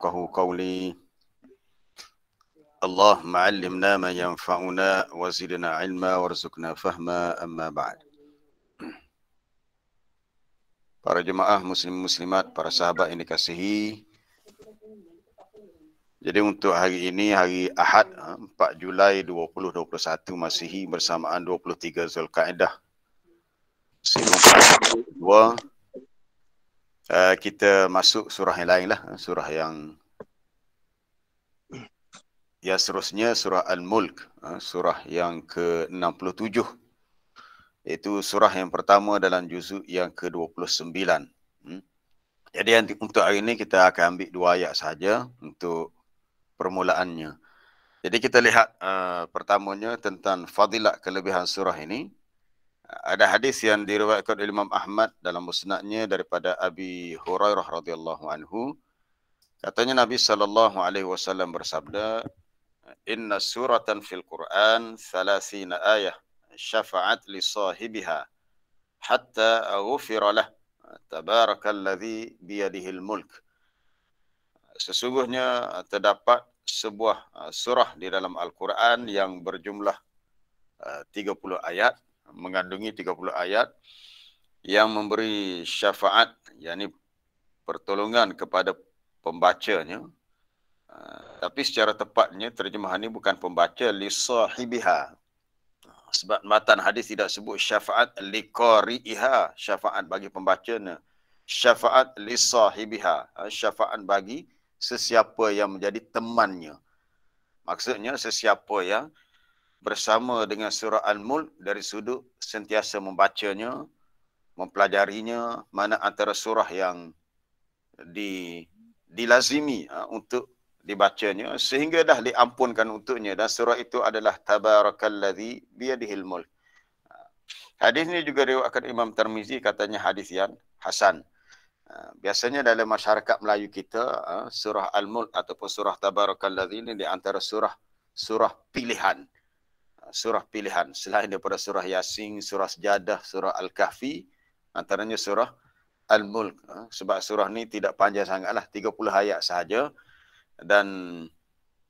يفقهوا قولي. اللهم علمنا ما ينفعنا وزدنا علما وارزقنا فهما. أما بعد. Para jemaah muslim-muslimat, para sahabat yang dikasihi. Jadi untuk hari ini, hari Ahad 4 Julai 2021 Masihi bersamaan 23 Zulkaidah 1442, kita masuk surah yang lain lah, surah yang seterusnya, surah Al-Mulk, surah yang ke-67. Itu surah yang pertama dalam juzuk yang ke-29. Jadi untuk hari ini kita akan ambil 2 ayat saja untuk permulaannya. Jadi kita lihat pertamanya tentang fadilat kelebihan surah ini. Ada hadis yang diriwayatkan oleh Imam Ahmad dalam musnadnya daripada Abi Hurairah radhiyallahu anhu. Katanya Nabi SAW bersabda, "Inna suratan fil Quran 30 ayah syafa'at li sahibiha hatta ghufira lah. Tabarakalladzi biyadihil mulk." Sesungguhnya terdapat sebuah surah di dalam Al-Quran yang berjumlah 30 ayat, mengandungi 30 ayat yang memberi syafaat, yakni pertolongan kepada pembacanya. Tapi secara tepatnya terjemahan ini bukan pembaca, li sahibiha. Sebab matan hadis tidak sebut syafaat li qari'iha, syafaat bagi pembacanya. Syafaat li sahibiha, syafaat bagi sesiapa yang menjadi temannya. Maksudnya sesiapa yang bersama dengan surah Al-Mulk dari sudut sentiasa membacanya, mempelajarinya, mana antara surah yang dilazimi untuk dibacanya sehingga dah diampunkan untuknya, dan surah itu adalah Tabarakalladzi biyadihil mulk. Hadis ini juga diriwayatkan Imam Tirmizi, katanya hadis yang hasan. Biasanya dalam masyarakat Melayu kita, surah Al-Mulk ataupun surah Tabarakalladzi ini di antara surah pilihan. Surah pilihan selain daripada surah Yasin, surah Sajadah, surah Al-Kahfi, antaranya surah Al-Mulk. Sebab surah ni tidak panjang sangatlah, 30 ayat sahaja, dan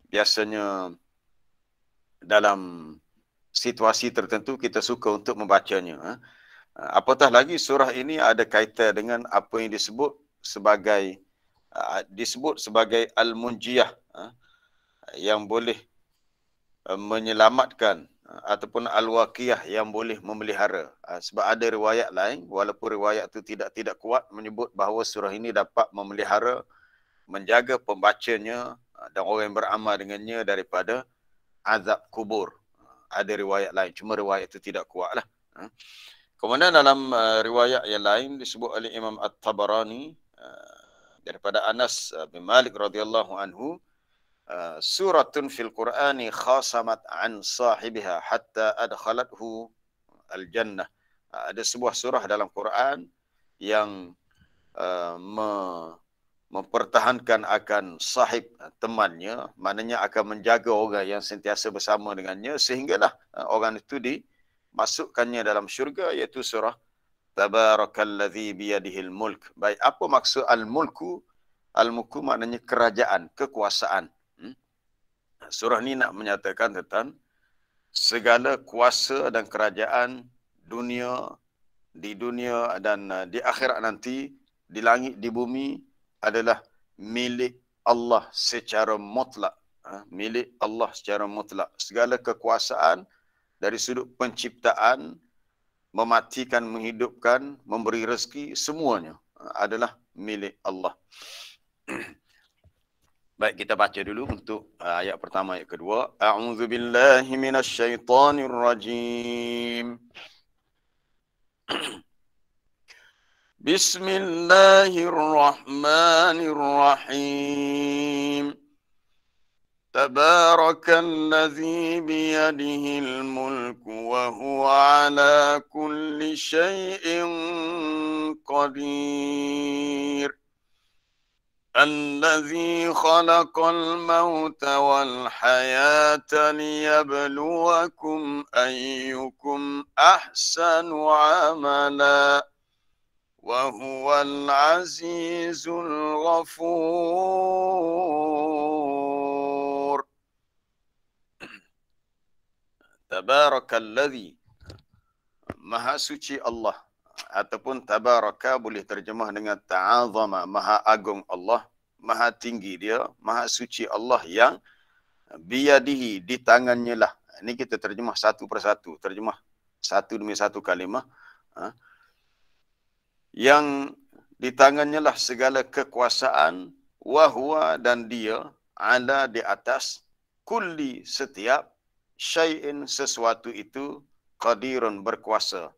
biasanya dalam situasi tertentu kita suka untuk membacanya. Apatah lagi surah ini ada kaitan dengan apa yang disebut sebagai Al-Munjiyah, yang boleh menyelamatkan, ataupun Al-Waqiyah yang boleh memelihara. Sebab ada riwayat lain, walaupun riwayat itu tidak kuat, menyebut bahawa surah ini dapat memelihara, menjaga pembacanya dan orang yang beramal dengannya daripada azab kubur. Ada riwayat lain, cuma riwayat itu tidak kuatlah. Kemudian dalam riwayat yang lain disebut oleh Imam At-Tabarani daripada Anas bin Malik radhiyallahu anhu, suratun fil Qur'ani khasamat an sahibiha hatta adkhalathu al-jannah. Ada sebuah surah dalam Quran yang mempertahankan akan sahib, temannya, maknanya akan menjaga orang yang sentiasa bersama dengannya sehinggalah orang itu dimasukkannya dalam syurga, iaitu surah Tabarakalladzi biyadihil mulk. Baik, apa maksud al-mulku? Al-mulku maknanya kerajaan, kekuasaan. Surah ni nak menyatakan tentang segala kuasa dan kerajaan dunia, di dunia dan di akhirat nanti, di langit, di bumi, adalah milik Allah secara mutlak. Milik Allah secara mutlak. Segala kekuasaan dari sudut penciptaan, mematikan, menghidupkan, memberi rezeki, semuanya adalah milik Allah. Baik, kita baca dulu untuk ayat pertama, ayat kedua. A'udzu billahi minasyaitonir rajim. Bismillahirrahmanirrahim. Tabarakalladzi biyadihil mulku wa huwa ala kulli syai'in qadir. Allazi khalaqal mauta wal hayata liyabluwakum ayyukum ahsanu amala. Wa huwal azizul ghafur. Tabarakalladzi, Maha suci Allah. Ataupun tabaraka boleh terjemah dengan ta'azama, Maha agung Allah, Maha tinggi dia, Maha suci Allah yang biyadihi, di tangannya lah. Ini kita terjemah satu persatu, terjemah satu demi satu kalimah. Yang di tangannya lah segala kekuasaan, wahwa, dan dia, ala, di atas, kulli, setiap, syai'in, sesuatu itu, qadirun, berkuasa.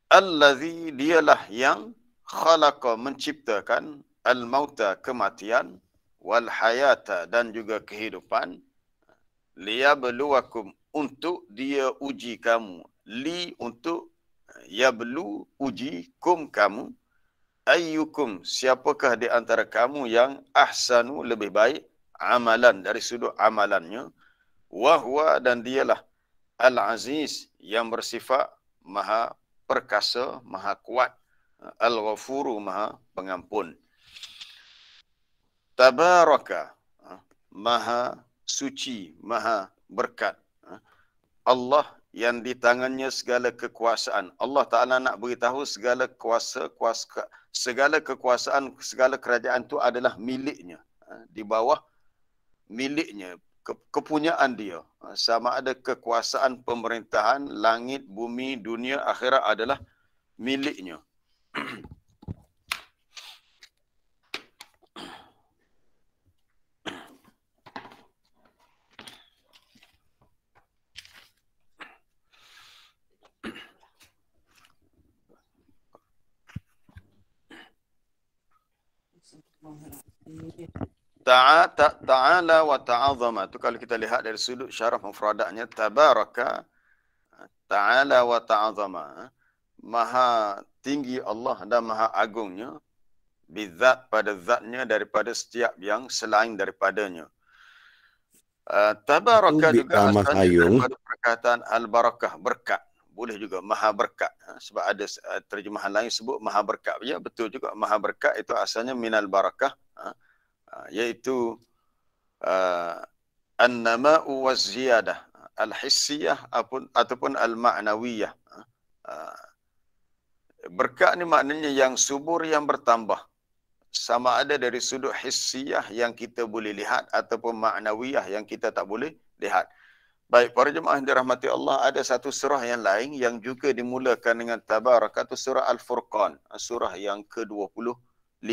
Allazi, dialah yang khalaqa, menciptakan, al-mauta, kematian, wal hayata, dan juga kehidupan, liyabluwakum, untuk dia uji kamu, li, untuk yablu, uji, kum, kamu, ayyukum, siapakah di antara kamu yang ahsanu, lebih baik, amalan, dari sudut amalannya, wahwa, dan dialah al-aziz, yang bersifat maha perkasa, maha kuat, al-ghafuru, maha pengampun. Tabaraka, maha suci, maha berkat. Allah yang di tangannya segala kekuasaan. Allah Ta'ala nak beritahu segala segala kekuasaan, segala kerajaan itu adalah miliknya. Di bawah miliknya, kepunyaan dia. Sama ada kekuasaan pemerintahan, langit, bumi, dunia, akhirat adalah miliknya. Ta'ala wa ta'azama. Itu kalau kita lihat dari sudut syarah mufradatnya. Tabaraka, ta'ala wa ta'azama. Maha tinggi Allah dan maha agungnya. Bizat, pada zatnya, daripada setiap yang selain daripadanya. Tabaraka juga asalnya daripada perkataan al-barakah, berkat. Boleh juga maha berkat. Sebab ada terjemahan lain sebut maha berkat. Ya, betul juga. Maha berkat itu asalnya minal barakah. Iaitu an-nama'u wa ziyadah, al-hissiyah ataupun al-ma'nawiyah. Berkat ni maknanya yang subur, yang bertambah. Sama ada dari sudut hissiyah yang kita boleh lihat ataupun ma'nawiyah yang kita tak boleh lihat. Baik, para jemaah yang dirahmati Allah, ada satu surah yang lain yang juga dimulakan dengan tabarak, atau surah Al-Furqan, surah yang ke-25.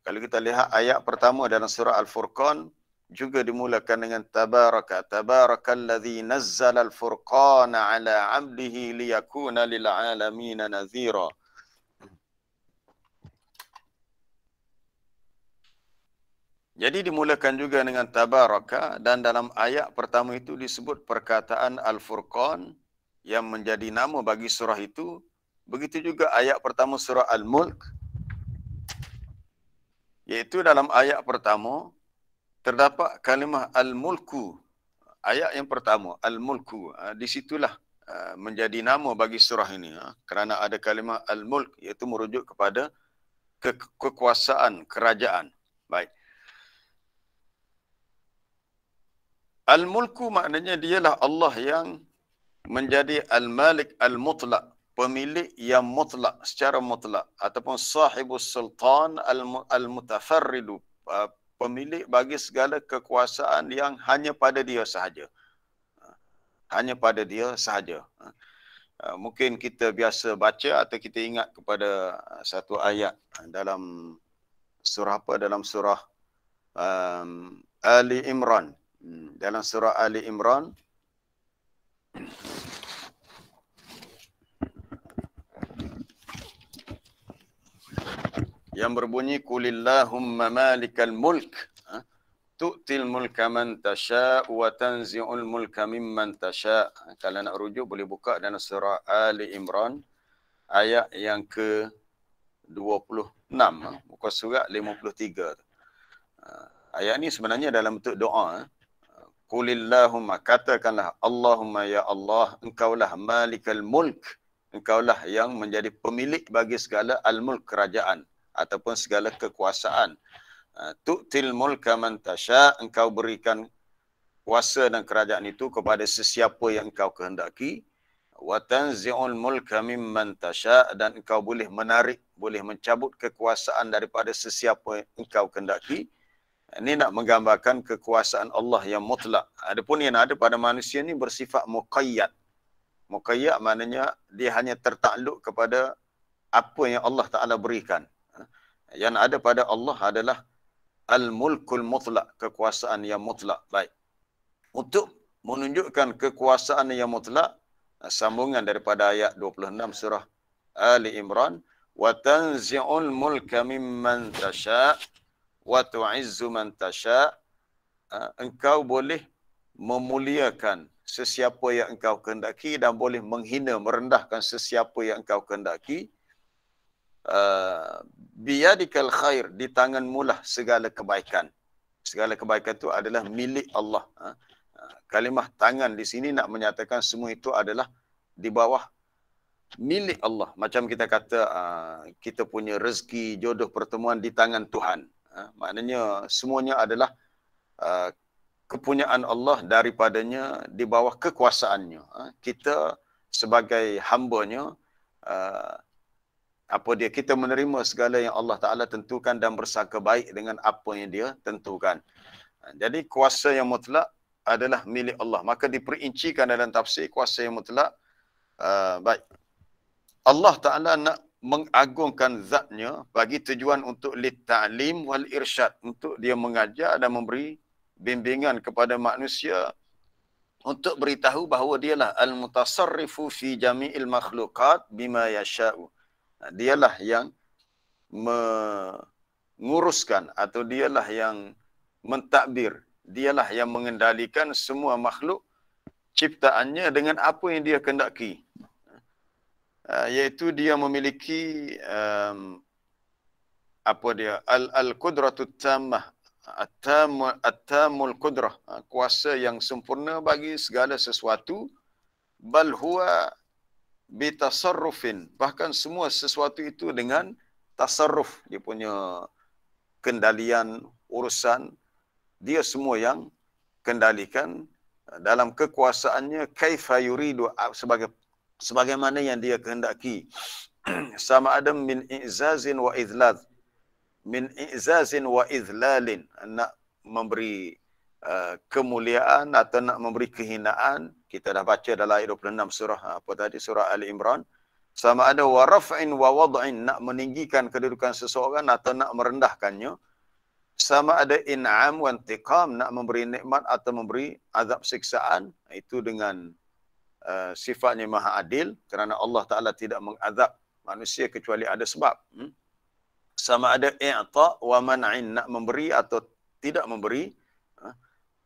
Kalau kita lihat ayat pertama dalam surah Al-Furqan, juga dimulakan dengan tabaraka. Tabarakalladzi nazzala al-furqana ala 'abdihi liyakuna lil 'alamin nadhira. Jadi dimulakan juga dengan tabaraka, dan dalam ayat pertama itu disebut perkataan Al-Furqan yang menjadi nama bagi surah itu. Begitu juga ayat pertama surah Al-Mulk, iaitu dalam ayat pertama terdapat kalimah Al-Mulku. Ayat yang pertama, Al-Mulku. Di situlah menjadi nama bagi surah ini. Kerana ada kalimah Al-Mulk, iaitu merujuk kepada kekuasaan, kerajaan. Baik. Al-Mulku maknanya dialah Allah yang menjadi Al-Malik Al-Mutlaq, pemilik yang mutlak, secara mutlak, ataupun sahibus sultan al-mutafarridu, pemilik bagi segala kekuasaan yang hanya pada dia sahaja. Hanya pada dia sahaja. Mungkin kita biasa baca atau kita ingat kepada satu ayat dalam surah apa? Dalam surah Ali Imran. Dalam surah Ali Imran, yang berbunyi kulillahumma malikal mulk tu'til mulka man tasha' wa tanzi'ul mulka mimman tasha'. Kalau nak rujuk boleh buka dalam surah Ali Imran ayat yang ke-26, muka surat 53. Ayat ni sebenarnya dalam bentuk doa. Qulillahumma, katakanlah Allahumma ya Allah, engkaulah malikal mulk, engkaulah yang menjadi pemilik bagi segala al-mulk, kerajaan ataupun segala kekuasaan. Tu'til mulka man tasha', engkau berikan kuasa dan kerajaan itu kepada sesiapa yang engkau kehendaki. Wa tanzi'ul mulka mimman tasha', dan engkau boleh menarik, boleh mencabut kekuasaan daripada sesiapa yang engkau kehendaki. Ini nak menggambarkan kekuasaan Allah yang mutlak. Adapun yang ada pada manusia ni bersifat muqayyad. Muqayyad maknanya dia hanya tertakluk kepada apa yang Allah Ta'ala berikan. Yang ada pada Allah adalah al-mulkul mutlak, kekuasaan yang mutlak. Baik. Untuk menunjukkan kekuasaan yang mutlak, sambungan daripada ayat 26 surah Ali Imran, wa tanzi'ul mulka mimman tasha' wa tu'izzu man tasha', engkau boleh memuliakan sesiapa yang engkau kehendaki dan boleh menghina, merendahkan sesiapa yang engkau kehendaki. Biyadikal khair, di tanganmu lah segala kebaikan. Segala kebaikan itu adalah milik Allah. Kalimah tangan di sini nak menyatakan semua itu adalah di bawah milik Allah. Macam kita kata kita punya rezeki, jodoh, pertemuan di tangan Tuhan. Maknanya semuanya adalah kepunyaan Allah, daripadanya di bawah kekuasaannya. Kita sebagai hambanya, kita menerima segala yang Allah Ta'ala tentukan dan bersangka baik dengan apa yang dia tentukan. Jadi kuasa yang mutlak adalah milik Allah. Maka diperincikan dalam tafsir kuasa yang mutlak. Baik. Allah Ta'ala nak mengagungkan zatnya bagi tujuan untuk lit-ta'lim wal irsyad, untuk dia mengajar dan memberi bimbingan kepada manusia, untuk beritahu bahawa dialah al-mutasarrifu fi jami'il makhluqat bima yasha'u. Dialah yang menguruskan atau dialah yang mentadbir, dialah yang mengendalikan semua makhluk ciptaannya dengan apa yang dia kehendaki. Iaitu dia memiliki al-qudratut tammah, at-tamul qudrah, kuasa yang sempurna bagi segala sesuatu. Bal huwa bitasarrufin, bahkan semua sesuatu itu dengan tasarruf, dia punya kendalian, urusan, dia semua yang kendalikan dalam kekuasaannya. Kaifa yuridu, sebagaimana yang dia kehendaki. Sama ada min i'zazin wa idlal, min i'zazin wa idlalin, nak memberi kemuliaan atau nak memberi kehinaan. Kita dah baca dalam ayat 26 surah Ali Imran. Sama ada wa raf'in wa wad'in, nak meninggikan kedudukan seseorang atau nak merendahkannya. Sama ada in'am wa intiqam, nak memberi nikmat atau memberi azab siksaan. Itu dengan sifatnya maha adil, kerana Allah Ta'ala tidak mengazab manusia kecuali ada sebab. Sama ada i'ta' wa man'in, nak memberi atau tidak memberi.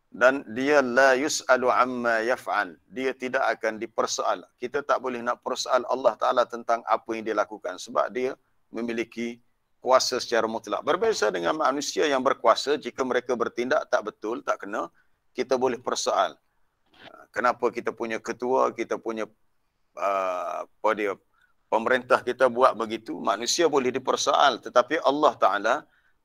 Dan dia la yus'alu amma yaf'al, dia tidak akan dipersoal. Kita tak boleh nak persoal Allah Ta'ala tentang apa yang dia lakukan, sebab dia memiliki kuasa secara mutlak. Berbeza dengan manusia yang berkuasa, jika mereka bertindak tak betul, tak kena, kita boleh persoal. Kenapa kita punya ketua, kita punya pemerintah kita buat begitu, manusia boleh dipersoal. Tetapi Allah Ta'ala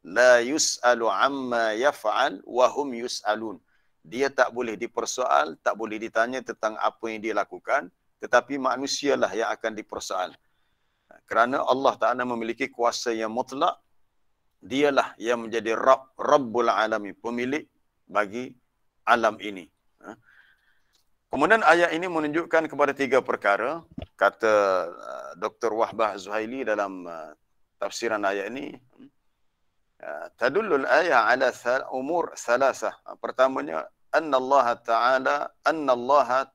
la yus'alu amma yaf'al wa hum yus'alun. Dia tak boleh dipersoal, tak boleh ditanya tentang apa yang dia lakukan, tetapi manusialah yang akan dipersoal. Kerana Allah Ta'ala memiliki kuasa yang mutlak, dialah yang menjadi Rabbul Alamin, pemilik bagi alam ini. Kemudian ayat ini menunjukkan kepada 3 perkara, kata Dr. Wahbah Zuhaili dalam tafsiran ayat ini. Tadullul ayat ala umur salasah. Pertamanya, anna Allah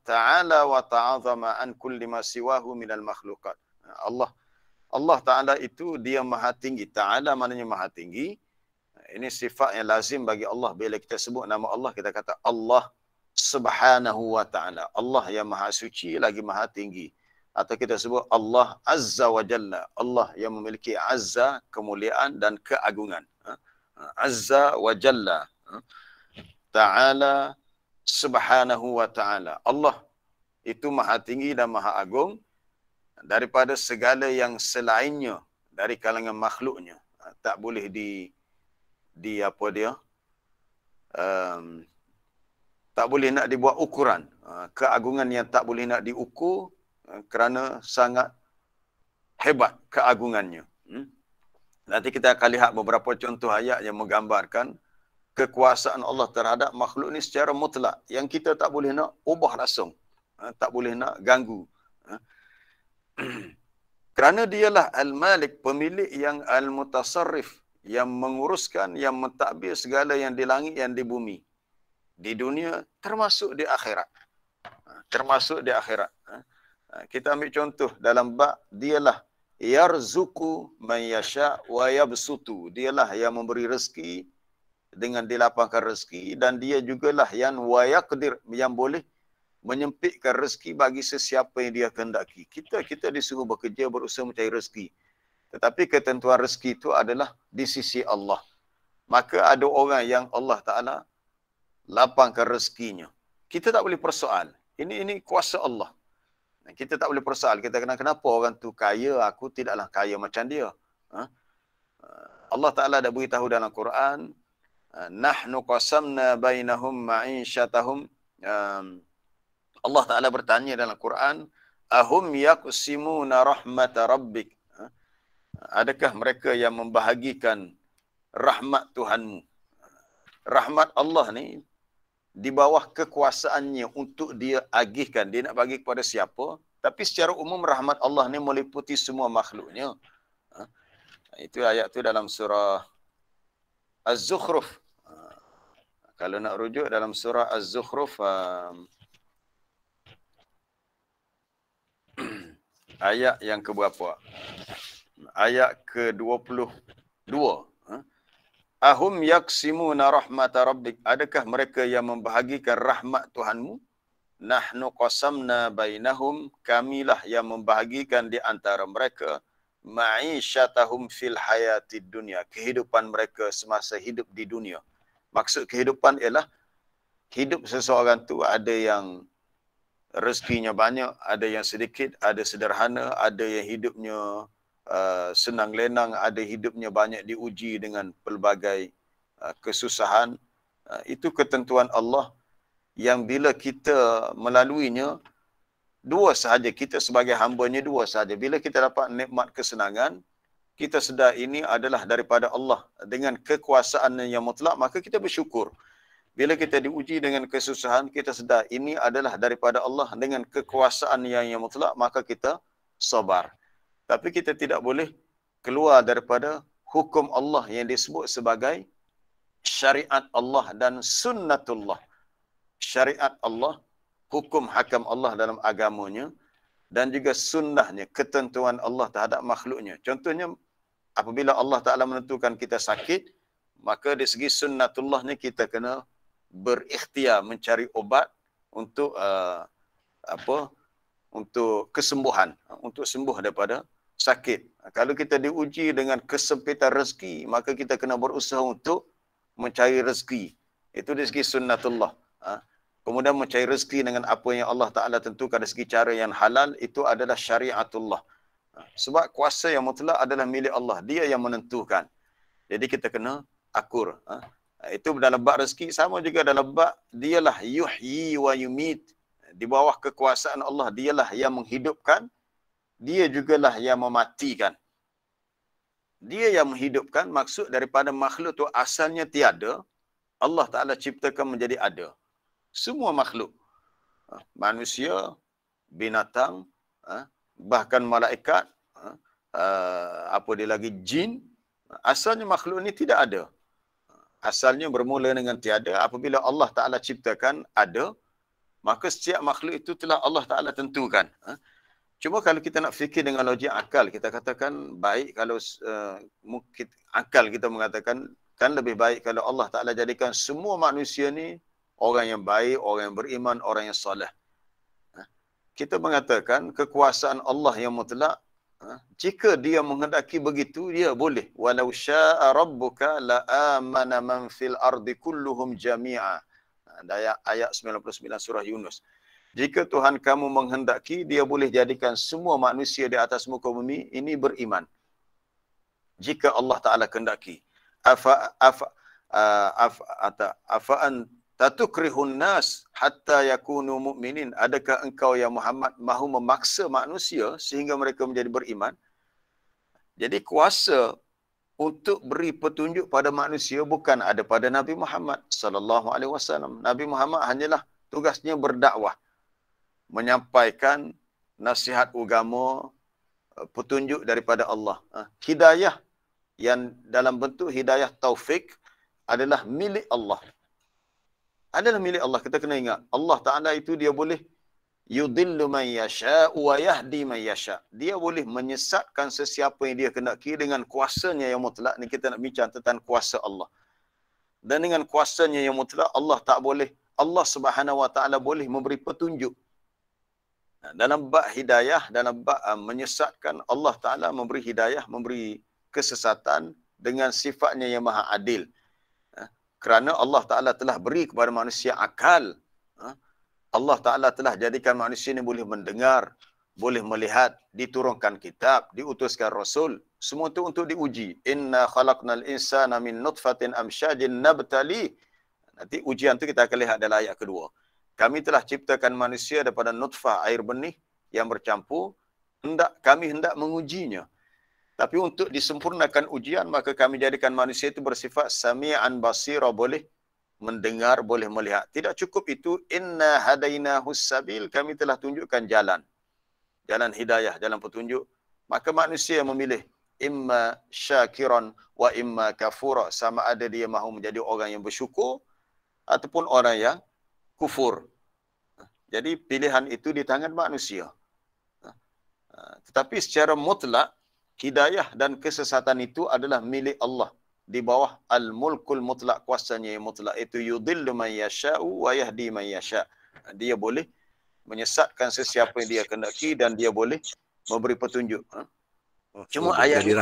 Ta'ala wa ta'azama an kulli ma siwahu minal makhlukat. Allah Ta'ala itu dia maha tinggi. Ta'ala maknanya maha tinggi. Ini sifat yang lazim bagi Allah. Bila kita sebut nama Allah, kita kata Allah Subhanahu wa Ta'ala. Allah yang maha suci lagi maha tinggi. Atau kita sebut Allah Azza wa Jalla. Allah yang memiliki azza, kemuliaan dan keagungan. Azza wa Jalla. Ta'ala Subhanahu wa Ta'ala. Allah itu maha tinggi dan maha agung daripada segala yang selainnya dari kalangan makhluknya. Tak boleh tak boleh nak dibuat ukuran. Keagungan yang tak boleh nak diukur kerana sangat hebat keagungannya. Nanti kita akan lihat beberapa contoh ayat yang menggambarkan kekuasaan Allah terhadap makhluk ni secara mutlak yang kita tak boleh nak ubah langsung, tak boleh nak ganggu. Kerana dialah Al-Malik, pemilik yang Al-Mutasarrif, yang menguruskan, yang mentadbir segala yang di langit, yang di bumi. Di dunia, termasuk di akhirat. Termasuk di akhirat. Kita ambil contoh dalam bab, dialah yarzuku man yasha wa yabsutu. Dialah yang memberi rezeki dengan dilapangkan rezeki, dan dia jugalah yang wayaqdir, yang boleh menyempitkan rezeki bagi sesiapa yang dia kehendaki. Kita disuruh bekerja, berusaha mencari rezeki. Tetapi ketentuan rezeki itu adalah di sisi Allah. Maka ada orang yang Allah Ta'ala lapangkan rezekinya. Kita tak boleh persoal. Ini kuasa Allah. Kita tak boleh persoal. Kita kenapa orang tu kaya, aku tidaklah kaya macam dia. Allah Ta'ala dah beritahu dalam Quran, nahnu qasamna bainahum ma'isyatahum. Allah Ta'ala bertanya dalam Quran, ahum yaqsimuna rahmata rabbik. Adakah mereka yang membahagikan rahmat Tuhanmu? Rahmat Allah ni di bawah kekuasaannya untuk dia agihkan. Dia nak bagi kepada siapa. Tapi secara umum rahmat Allah ni meliputi semua makhluknya. Itu ayat tu dalam surah Az-Zukhruf. Kalau nak rujuk dalam surah Az-Zukhruf, ayat yang keberapa? Ayat ke-22. Ahum yaqsimuna rahmata rabbik. Adakah mereka yang membahagikan rahmat Tuhanmu? Nahnu qasamna bainahum. Kamilah yang membahagikan di antara mereka ma'isyatahum fil hayatid dunya. Kehidupan mereka semasa hidup di dunia. Maksud kehidupan ialah hidup seseorang tu ada yang rezekinya banyak, ada yang sedikit, ada sederhana, ada yang hidupnya senang lenang, ada hidupnya banyak diuji dengan pelbagai kesusahan. Itu ketentuan Allah yang bila kita melaluinya, dua sahaja, kita sebagai hamba-Nya dua sahaja. Bila kita dapat nikmat kesenangan, kita sedar ini adalah daripada Allah dengan kekuasaan yang mutlak, maka kita bersyukur. Bila kita diuji dengan kesusahan, kita sedar ini adalah daripada Allah dengan kekuasaan yang mutlak, maka kita sabar. Tapi kita tidak boleh keluar daripada hukum Allah yang disebut sebagai syariat Allah dan sunnatullah. Syariat Allah, hukum hakam Allah dalam agamanya, dan juga sunnahnya, ketentuan Allah terhadap makhluknya. Contohnya, apabila Allah Ta'ala menentukan kita sakit, maka dari segi sunnatullahnya kita kena berikhtiar mencari obat untuk untuk kesembuhan, untuk sembuh daripada sakit. Kalau kita diuji dengan kesempitan rezeki, maka kita kena berusaha untuk mencari rezeki. Itu dari segi sunnatullah. Kemudian mencari rezeki dengan apa yang Allah Ta'ala tentukan dari segi cara yang halal, itu adalah syariatullah. Sebab kuasa yang mutlak adalah milik Allah. Dia yang menentukan. Jadi kita kena akur. Itu dalam bab rezeki. Sama juga dalam bab dialah yuhyi wa yumit. Di bawah kekuasaan Allah, dialah yang menghidupkan. Dia jugalah yang mematikan. Dia yang menghidupkan, maksud daripada makhluk tu asalnya tiada, Allah Ta'ala ciptakan menjadi ada. Semua makhluk. Manusia, binatang, bahkan malaikat, apa dia lagi, jin. Asalnya makhluk ni tidak ada. Asalnya bermula dengan tiada. Apabila Allah Ta'ala ciptakan ada, maka setiap makhluk itu telah Allah Ta'ala tentukan. Cuma kalau kita nak fikir dengan logik akal, kita katakan baik kalau akal kita mengatakan, kan lebih baik kalau Allah Ta'ala jadikan semua manusia ni orang yang baik, orang yang beriman, orang yang soleh. Kita mengatakan kekuasaan Allah yang mutlak, jika dia menghendaki begitu, dia boleh. Walau syaa rabbuka la amana man fil ardi kulluhum jami'a. Ayat 99 surah Yunus. Jika Tuhan kamu menghendaki, dia boleh jadikan semua manusia di atas muka bumi ini beriman. Jika Allah Ta'ala kehendaki. Tatukrihun nas hatta yakunu mu'minin. Adakah engkau ya Muhammad mahu memaksa manusia sehingga mereka menjadi beriman? Jadi kuasa untuk beri petunjuk pada manusia bukan ada pada Nabi Muhammad sallallahu alaihi wasallam. Nabi Muhammad hanyalah tugasnya berdakwah, menyampaikan nasihat agama, petunjuk daripada Allah. Hidayah yang dalam bentuk hidayah taufik adalah milik Allah. Adalah milik Allah. Kita kena ingat, Allah Ta'ala itu dia boleh yudillu man yasha wa yahdi man yasha. Dia boleh menyesatkan sesiapa yang dia kendaki dengan kuasanya yang mutlak. Ni kita nak bincang tentang kuasa Allah. Dan dengan kuasanya yang mutlak, Allah tak boleh, Allah Subhanahu Wa Ta'ala boleh memberi petunjuk. Dalam bab hidayah, dalam bab menyesatkan, Allah Ta'ala memberi hidayah, memberi kesesatan dengan sifatnya yang maha adil. Kerana Allah Ta'ala telah beri kepada manusia akal. Allah Ta'ala telah jadikan manusia ini boleh mendengar, boleh melihat, diturunkan kitab, diutuskan Rasul. Semua itu untuk diuji. Inna khalaqnal insana min nutfatin amsyajin nabtali. Nanti ujian itu kita akan lihat dalam ayat kedua. Kami telah ciptakan manusia daripada nutfah air benih yang bercampur. Kami hendak mengujinya. Tapi untuk disempurnakan ujian, maka kami jadikan manusia itu bersifat sami'an basira, boleh mendengar, boleh melihat. Tidak cukup itu, inna hadainahus sabil, kami telah tunjukkan jalan. Jalan hidayah, jalan petunjuk. Maka manusia memilih imma syakiran wa imma kafura. Sama ada dia mahu menjadi orang yang bersyukur ataupun orang yang kufur. Jadi pilihan itu di tangan manusia. Tetapi secara mutlak, hidayah dan kesesatan itu adalah milik Allah. Di bawah al-mulkul mutlak, kuasanya yang mutlak. Itu yudillu man yasha'u wa yahdi man yasha'. Dia boleh menyesatkan sesiapa yang dia kendaki dan dia boleh memberi petunjuk. Cuma ayat ini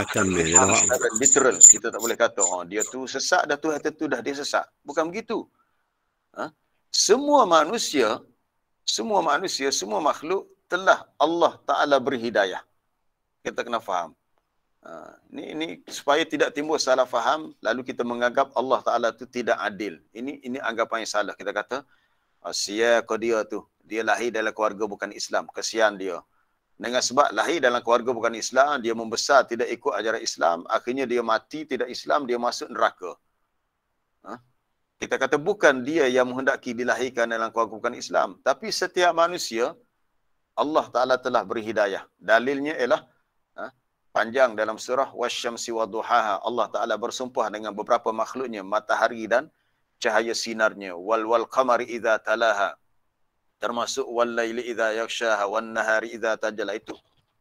literal. Kita tak boleh kata, dia tu sesat dah, tu tentu dah dia sesat. Bukan begitu. Semua manusia, semua makhluk telah Allah Ta'ala beri hidayah. Kita kena faham. Ini supaya tidak timbul salah faham, lalu kita menganggap Allah Ta'ala itu tidak adil. Ini anggapan yang salah. Kita kata, siapa dia tu? Dia lahir dalam keluarga bukan Islam. Kesian dia. Dengan sebab lahir dalam keluarga bukan Islam, dia membesar tidak ikut ajaran Islam, akhirnya dia mati tidak Islam, dia masuk neraka. Kita kata bukan dia yang menghendaki dilahirkan dalam keluarga bukan Islam. Tapi setiap manusia, Allah Ta'ala telah beri hidayah. Dalilnya ialah, panjang dalam surah wasyamsi waduhaha, Allah Ta'ala bersumpah dengan beberapa makhluknya, matahari dan cahaya sinarnya, wal qamari idza talaha, termasuk wal laili idza yaghshaha wan nahari idza tajalla.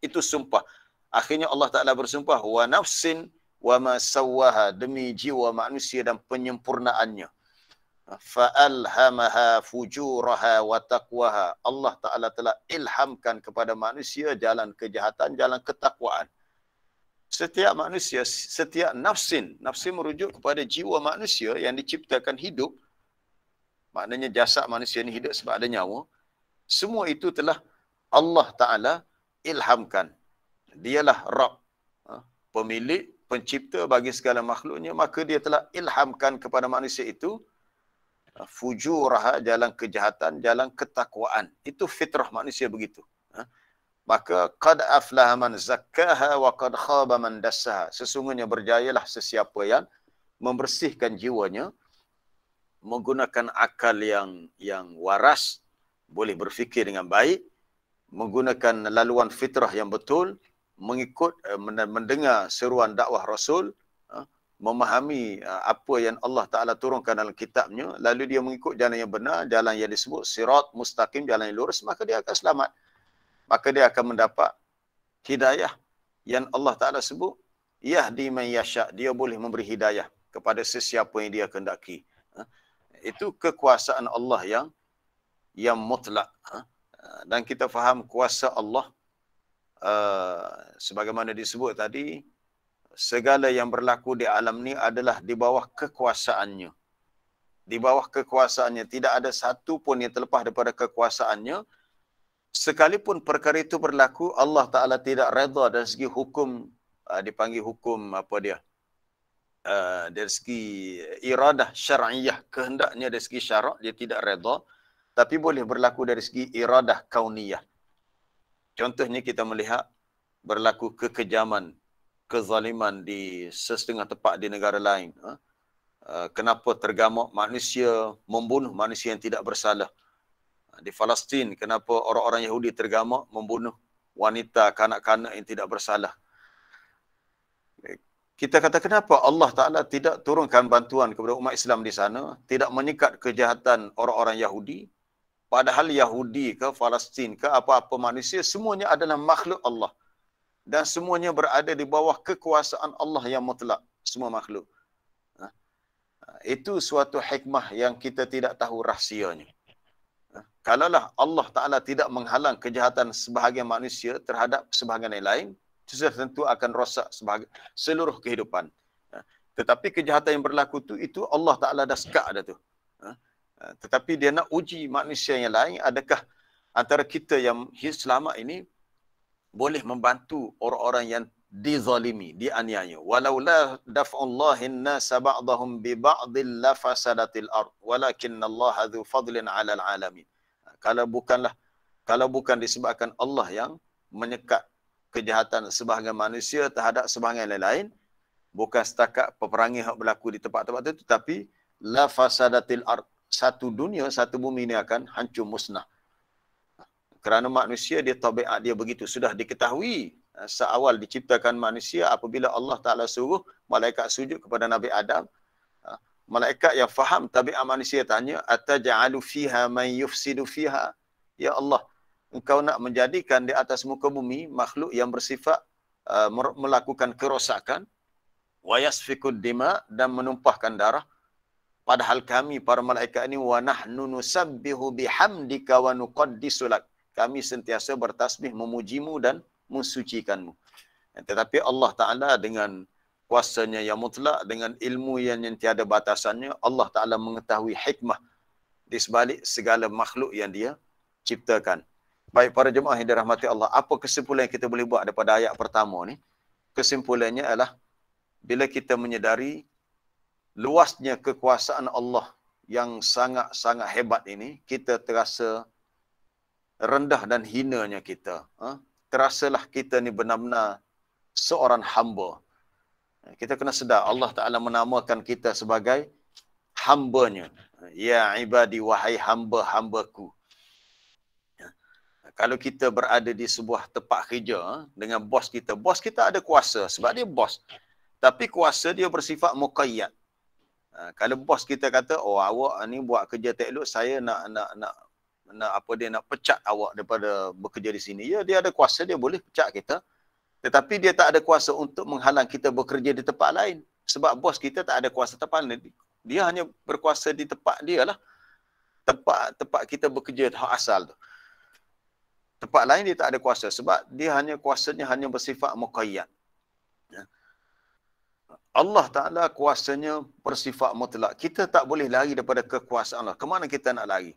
Itu sumpah. Akhirnya Allah Ta'ala bersumpah wa nafsin wa ma sawwaha, demi jiwa manusia dan penyempurnaannya. Fa'alhamaha fujuraha wa taqwaha. Allah Ta'ala telah ilhamkan kepada manusia jalan kejahatan, jalan ketakwaan. Setiap manusia, setiap nafsin merujuk kepada jiwa manusia yang diciptakan hidup. Maknanya jasad manusia ini hidup sebab ada nyawa. Semua itu telah Allah Ta'ala ilhamkan. Dialah Rabb, pemilik, pencipta bagi segala makhluknya. Maka dia telah ilhamkan kepada manusia itu fujuraha, jalan kejahatan, jalan ketakwaan. Itu fitrah manusia begitu. Maka qad aflaha man zakkaha wa qad khaba man dassaha. Sesungguhnya berjayalah sesiapa yang membersihkan jiwanya menggunakan akal yang waras, boleh berfikir dengan baik, menggunakan laluan fitrah yang betul, mengikut mendengar seruan dakwah Rasul, memahami apa yang Allah Ta'ala turunkan dalam kitabnya, lalu dia mengikut jalan yang benar, jalan yang disebut sirat mustaqim, jalan yang lurus, maka dia akan selamat. Maka dia akan mendapat hidayah yang Allah Ta'ala sebut, yahdi man yasha', dia boleh memberi hidayah kepada sesiapa yang dia kehendaki. Itu kekuasaan Allah yang mutlak. Dan kita faham kuasa Allah, sebagaimana disebut tadi, segala yang berlaku di alam ni adalah di bawah kekuasaannya. Di bawah kekuasaannya. Tidak ada satu pun yang terlepas daripada kekuasaannya. Sekalipun perkara itu berlaku, Allah Ta'ala tidak redha dari segi hukum, dipanggil hukum apa dia? dari segi iradah syar'iyah, kehendaknya dari segi syarak dia tidak redha, tapi boleh berlaku dari segi iradah kauniyah. Contohnya kita melihat berlaku kekejaman, kezaliman di sesetengah tempat di negara lain. Kenapa tergamak manusia membunuh manusia yang tidak bersalah? Di Palestin, kenapa orang-orang Yahudi tergamak membunuh wanita, kanak-kanak yang tidak bersalah? Kita kata kenapa Allah Ta'ala tidak turunkan bantuan kepada umat Islam di sana, tidak menyekat kejahatan orang-orang Yahudi, padahal Yahudi ke Palestin ke apa-apa manusia, semuanya adalah makhluk Allah. Dan semuanya berada di bawah kekuasaan Allah yang mutlak, semua makhluk. Itu suatu hikmah yang kita tidak tahu rahsianya. Kalaulah Allah Ta'ala tidak menghalang kejahatan sebahagian manusia terhadap sebahagian yang lain, sudah tentu akan rosak seluruh kehidupan. Tetapi kejahatan yang berlaku itu Allah Ta'ala dah sekat dah tu. Tetapi dia nak uji manusia yang lain, adakah antara kita yang selamat ini boleh membantu orang-orang yang dizalimi, dianiaya. Walaula daf'ullahi an-nasa ba'dahum bi ba'dil la fasadatil ard, walakinnallaha dzu fadlin 'alal 'alamin. Kalau bukan disebabkan Allah yang menyekat kejahatan sebahagian manusia terhadap sebahagian lain, bukan setakat peperangan yang berlaku di tempat-tempat itu, tetapi la fasadatil ard, satu dunia, satu bumi ini akan hancur musnah. Kerana manusia dia tabiat dia begitu, sudah diketahui seawal diciptakan manusia apabila Allah Ta'ala suruh malaikat sujud kepada Nabi Adam. Malaikat yang faham tabiat manusia tanya, ataj'alu fiha man yufsidu fiha? Ya Allah, engkau nak menjadikan di atas muka bumi makhluk yang bersifat melakukan kerosakan, wa yasfikud dima, dan menumpahkan darah, padahal kami para malaikat ini wa nahnu nusabbihu bihamdika wa nuqaddisu lak, kami sentiasa bertasbih memujimu dan mensucikanmu. Tetapi Allah Ta'ala dengan kuasanya yang mutlak, dengan ilmu yang tiada batasannya, Allah Ta'ala mengetahui hikmah di sebalik segala makhluk yang dia ciptakan. Baik para jemaah yang dirahmati Allah, apa kesimpulan yang kita boleh buat daripada ayat pertama ni? Kesimpulannya adalah, bila kita menyedari luasnya kekuasaan Allah yang sangat-sangat hebat ini, kita terasa rendah dan hinanya kita. Terasalah kita ni benar-benar seorang hamba. Kita kena sedar, Allah Ta'ala menamakan kita sebagai hambanya. Ya ibadi, wahai hamba-hambaku. Kalau kita berada di sebuah tempat kerja dengan bos kita ada kuasa sebab dia bos. Tapi kuasa dia bersifat muqayyad. Kalau bos kita kata, oh awak ni buat kerja tak elok, saya nak pecat awak daripada bekerja di sini. Ya, dia ada kuasa, dia boleh pecat kita. Tetapi dia tak ada kuasa untuk menghalang kita bekerja di tempat lain. Sebab bos kita tak ada kuasa tempat lain. Dia hanya berkuasa di tempat dia lah. Tempat kita bekerja asal tu. Tempat lain dia tak ada kuasa. Sebab dia kuasanya hanya bersifat muqayyad. Allah Ta'ala kuasanya bersifat mutlak. Kita tak boleh lari daripada kekuasaan Allah. Kemana kita nak lari?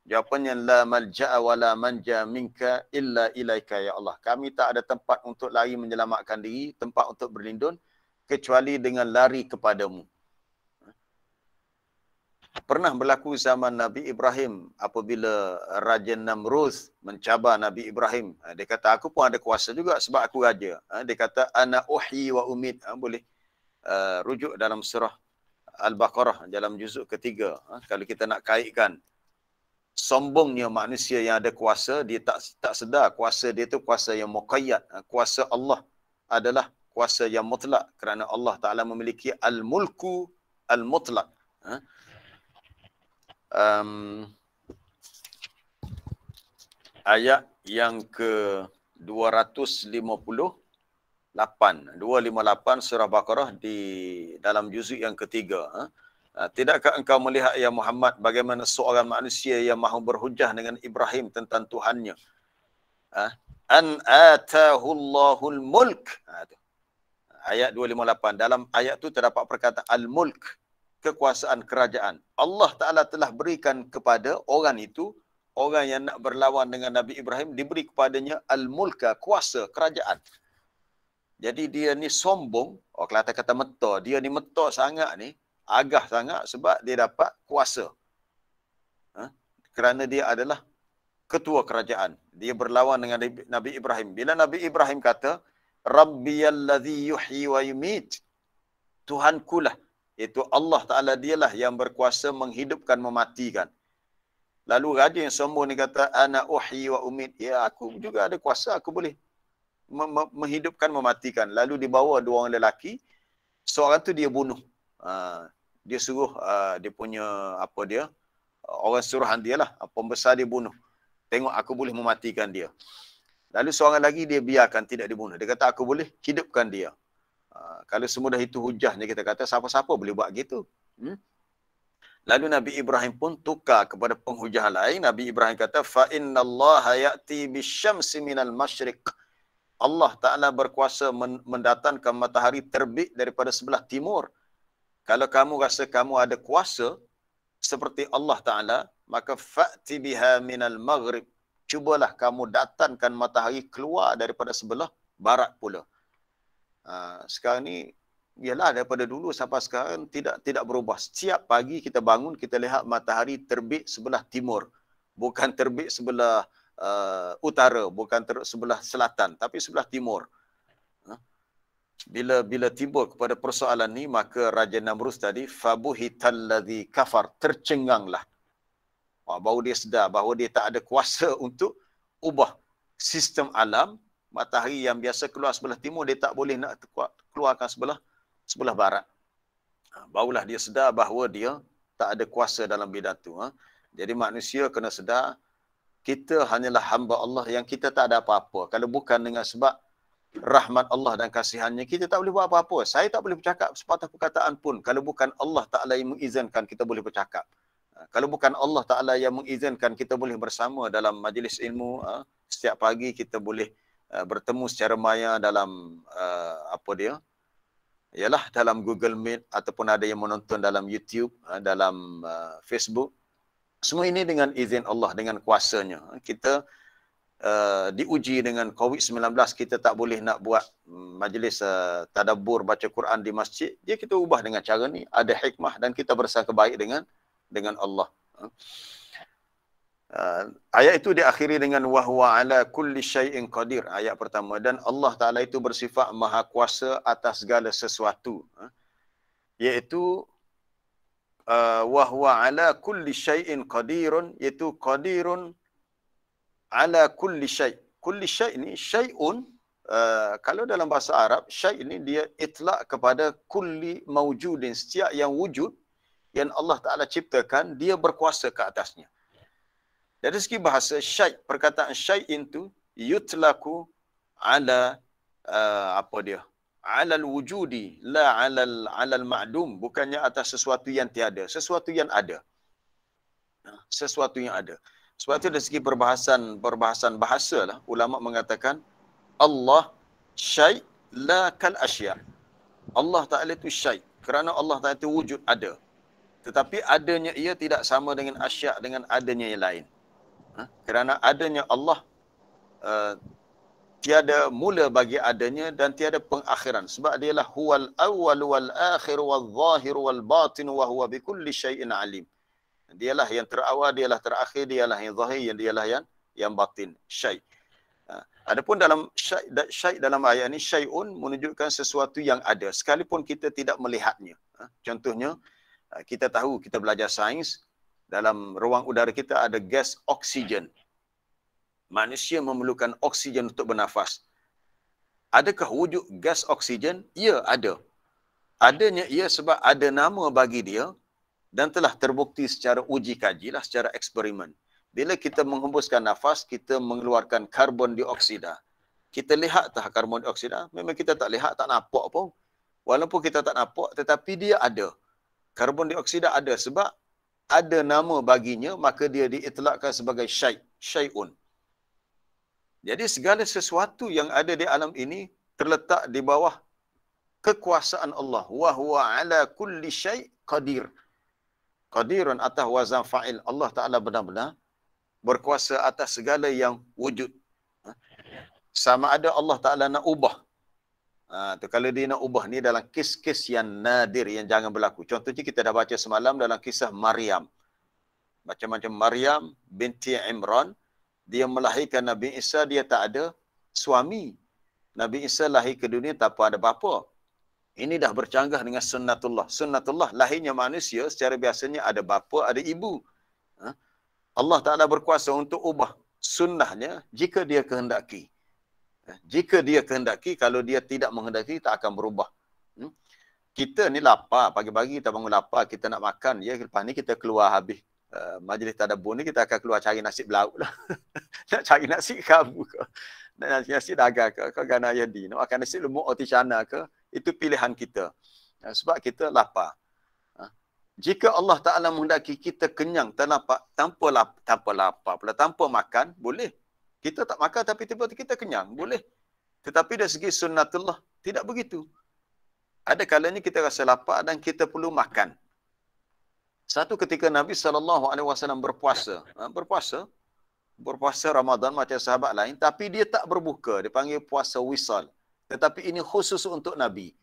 Jawapannya, la malja'a wa la manja minka illa ilaika ya Allah. Kami tak ada tempat untuk lari menyelamatkan diri, tempat untuk berlindung, kecuali dengan lari kepadamu. Pernah berlaku zaman Nabi Ibrahim apabila Raja Namrud mencabar Nabi Ibrahim. Dia kata, aku pun ada kuasa juga sebab aku raja. Dia kata, ana uhyi wa umid. Boleh rujuk dalam surah Al-Baqarah dalam juzuk ketiga. Kalau kita nak kaitkan sombongnya manusia yang ada kuasa, dia tak sedar kuasa dia tu kuasa yang muqayyad. Kuasa Allah adalah kuasa yang mutlak kerana Allah Ta'ala memiliki al-mulku al-mutlak. Ayat yang ke 258 surah Baqarah di dalam juzuk yang ketiga. Tidakkah engkau melihat ya Muhammad bagaimana seorang manusia yang mahu berhujah dengan Ibrahim tentang Tuhannya? An atahu Allahul mulk. Ayat 258. Dalam ayat tu terdapat perkataan al-mulk, kekuasaan kerajaan. Allah Ta'ala telah berikan kepada orang itu, orang yang nak berlawan dengan Nabi Ibrahim, diberi kepadanya al-mulka, kuasa kerajaan. Jadi dia ni sombong, orang Kelantan kata meta, dia ni meta sangat ni, agah sangat sebab dia dapat kuasa. Kerana dia adalah ketua kerajaan. Dia berlawan dengan Nabi Ibrahim. Bila Nabi Ibrahim kata, Rabbiyalladzi yuhyi wa yumit, Tuhankulah, iaitu Allah Ta'ala dialah yang berkuasa menghidupkan, mematikan. Lalu raja yang sombong ni kata, ana uhyi wa umit. Ya, aku juga ada kuasa, aku boleh menghidupkan, mematikan. Lalu dibawa dua orang lelaki, seorang tu dia bunuh. Dia suruh dia punya, orang suruhan dia lah, pembesar dia bunuh. Tengok aku boleh mematikan dia. Lalu seorang lagi dia biarkan, tidak dibunuh. Dia kata aku boleh hidupkan dia. Kalau semudah itu hujahnya, kita kata siapa-siapa boleh buat gitu. Lalu Nabi Ibrahim pun tukar kepada penghujah lain. Nabi Ibrahim kata, fa innallaha ya'ti bisyamsi minal masyriq. Allah Ta'ala berkuasa mendatangkan matahari terbit daripada sebelah timur. Kalau kamu rasa kamu ada kuasa seperti Allah Ta'ala, maka fa'ti biha minal maghrib. Cubalah kamu datangkan matahari keluar daripada sebelah barat pula. Sekarang ni, ialah daripada dulu sampai sekarang tidak berubah. Setiap pagi kita bangun, kita lihat matahari terbit sebelah timur. Bukan terbit sebelah utara, bukan sebelah selatan, tapi sebelah timur. Bila timbul kepada persoalan ni, maka Raja Namrus tadi, fabuhitalladzi kafar, tercenganglah. Baru dia sedar bahawa dia tak ada kuasa untuk ubah sistem alam. Matahari yang biasa keluar sebelah timur, dia tak boleh nak keluarkan sebelah barat. Barulah dia sedar bahawa dia tak ada kuasa dalam bidang tu. Jadi manusia kena sedar, kita hanyalah hamba Allah yang kita tak ada apa-apa. Kalau bukan dengan sebab rahmat Allah dan kasihannya, kita tak boleh buat apa-apa. Saya tak boleh bercakap sepatah perkataan pun. Kalau bukan Allah Ta'ala yang mengizinkan kita boleh bercakap. Kalau bukan Allah Ta'ala yang mengizinkan kita boleh bersama dalam majlis ilmu, setiap pagi kita boleh bertemu secara maya dalam ialah dalam Google Meet, ataupun ada yang menonton dalam YouTube, dalam Facebook. Semua ini dengan izin Allah, dengan kuasanya. Kita diuji dengan COVID-19, kita tak boleh nak buat majlis tadabbur baca Quran di masjid. Dia kita ubah dengan cara ni, ada hikmah, dan kita bersangka baik dengan Allah. Ayat itu diakhiri dengan wahwa ala kulli syai'in qadir, ayat pertama. Dan Allah Ta'ala itu bersifat maha kuasa atas segala sesuatu, iaitu wahwa ala kulli syai'in qadirun, iaitu qadirun ala kulli syai'. Kulli syai' ni syai'un, kalau dalam bahasa Arab, syai' ni dia itlak kepada kulli mawjudin, setiap yang wujud yang Allah Ta'ala ciptakan, dia berkuasa ke atasnya. Dari segi bahasa, syai', perkataan syai'in tu yutlaku ala alal wujudi, la alal ma'dum, bukannya atas sesuatu yang tiada, sesuatu yang ada. Sesuatu yang ada. Sebab itu dari segi perbahasan bahasa lah, ulama mengatakan Allah syai' la kal asya'. Allah Ta'ala itu syai', kerana Allah Ta'ala itu wujud, ada. Tetapi adanya ia tidak sama dengan asya', dengan adanya yang lain. Kerana adanya Allah tiada mula bagi adanya dan tiada pengakhiran. Sebab dialah huwal awwal wal akhir wal zahir wal batin wa huwa bikulli syai'in alim. Dialah yang terawal, dialah terakhir, dialah yang zahir, dialah yang batin, syai'. Adapun dalam syai' dalam ayat ini, syai'un menunjukkan sesuatu yang ada sekalipun kita tidak melihatnya. Contohnya, kita tahu, kita belajar sains, dalam ruang udara kita ada gas oksigen. Manusia memerlukan oksigen untuk bernafas. Adakah wujud gas oksigen? Ya, ada. Adanya ia sebab ada nama bagi dia dan telah terbukti secara uji kaji lah, secara eksperimen. Bila kita menghembuskan nafas, kita mengeluarkan karbon dioksida. Kita lihat tak karbon dioksida? Memang kita tak lihat, tak nampak pun. Walaupun kita tak nampak, tetapi dia ada. Karbon dioksida ada sebab ada nama baginya, maka dia diitlakkan sebagai syai'un. Jadi segala sesuatu yang ada di alam ini terletak di bawah kekuasaan Allah. Wa huwa ala kulli syai' qadir. Qadirun atas wazan fa'il. Allah Ta'ala benar-benar berkuasa atas segala yang wujud. Sama ada Allah Ta'ala nak ubah Tu kalau dia nak ubah ni dalam kes-kes yang nadir, yang jangan berlaku. Contohnya kita dah baca semalam dalam kisah Maryam. Macam-macam Maryam binti Imran, dia melahirkan Nabi Isa, dia tak ada suami. Nabi Isa lahir ke dunia tanpa ada bapa. Ini dah bercanggah dengan sunnatullah. Sunnatullah, lahirnya manusia secara biasanya ada bapa, ada ibu. Allah Ta'ala berkuasa untuk ubah sunnahnya jika dia kehendaki. Jika dia kehendaki, kalau dia tidak menghendaki, tak akan berubah. Kita ni lapar, pagi-pagi kita bangun lapar, kita nak makan, ya, lepas ni kita keluar habis majlis tadabbur ni, kita akan keluar cari nasi belauk lah. Nak cari nasi kamu ke, nak nasi dagang ke, kau gana yadi, nak makan nasi lemuk artisanal ke, itu pilihan kita. Sebab kita lapar. Jika Allah Ta'ala menghendaki kita kenyang, tanpa lapar, tanpa makan, boleh. Kita tak makan tapi tiba-tiba kita kenyang, boleh. Tetapi dari segi sunnatullah, tidak begitu. Ada kalanya kita rasa lapar dan kita perlu makan. Satu ketika Nabi SAW berpuasa Ramadan macam sahabat lain, tapi dia tak berbuka, dia panggil puasa wisal. Tetapi ini khusus untuk Nabi.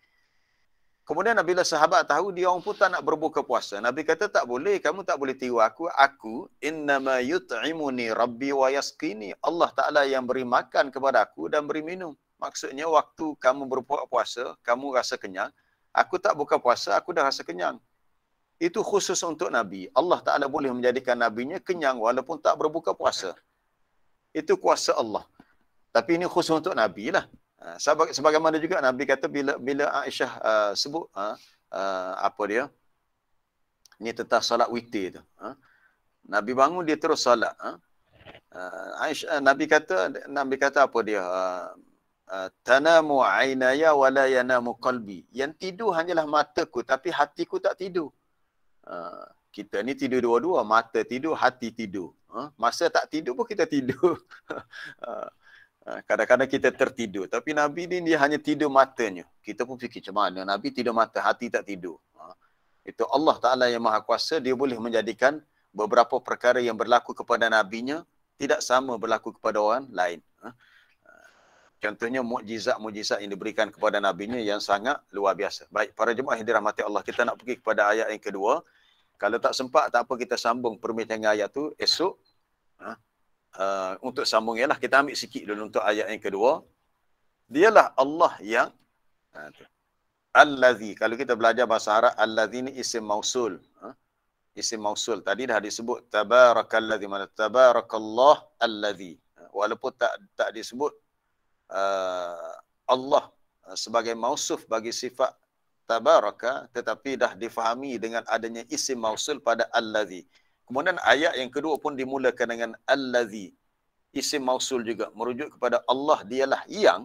Kemudian bila sahabat tahu, dia orang pun tak nak berbuka puasa. Nabi kata, tak boleh, kamu tak boleh tiru aku. Aku, innama yut'imuni rabbi wa yasqini. Allah Ta'ala yang beri makan kepada aku dan beri minum. Maksudnya, waktu kamu berbuka puasa, kamu rasa kenyang. Aku tak buka puasa, aku dah rasa kenyang. Itu khusus untuk Nabi. Allah Ta'ala boleh menjadikan Nabinya kenyang walaupun tak berbuka puasa. Itu kuasa Allah. Tapi ini khusus untuk Nabi lah. Sebagaimana juga Nabi kata bila Aisyah sebut apa dia, ni tentang solat witir tu, Nabi bangun dia terus solat, Aisyah, Nabi kata apa dia, tanamu ainaya wala yanamu qalbi, yang tidur hanyalah mataku tapi hatiku tak tidur. Kita ni tidur dua-dua, mata tidur, hati tidur. Masa tak tidur pun kita tidur. Kadang-kadang kita tertidur. Tapi Nabi ni dia hanya tidur matanya. Kita pun fikir macam mana Nabi tidur mata, hati tak tidur. Itu Allah Ta'ala yang Maha Kuasa, dia boleh menjadikan beberapa perkara yang berlaku kepada Nabinya tidak sama berlaku kepada orang lain. Contohnya mukjizat-mukjizat yang diberikan kepada Nabinya yang sangat luar biasa. Baik, para jemaah yang dirahmati Allah, kita nak pergi kepada ayat yang kedua. Kalau tak sempat, tak apa, kita sambung perbincangan ayat tu esok. Untuk sambung ialah kita ambil sikit dulu untuk ayat yang kedua. Dialah Allah yang Allazi. Kalau kita belajar bahasa Arab, Allazi ni isim mausul. Isim mausul. Tadi dah disebut Tabarakalladzi, mana Tabarakallah Allazi. Walaupun tak disebut Allah sebagai mausuf bagi sifat Tabaraka, tetapi dah difahami dengan adanya isim mausul pada Allazi. Kemudian ayat yang kedua pun dimulakan dengan Allazi. Isim mausul juga merujuk kepada Allah, dialah yang,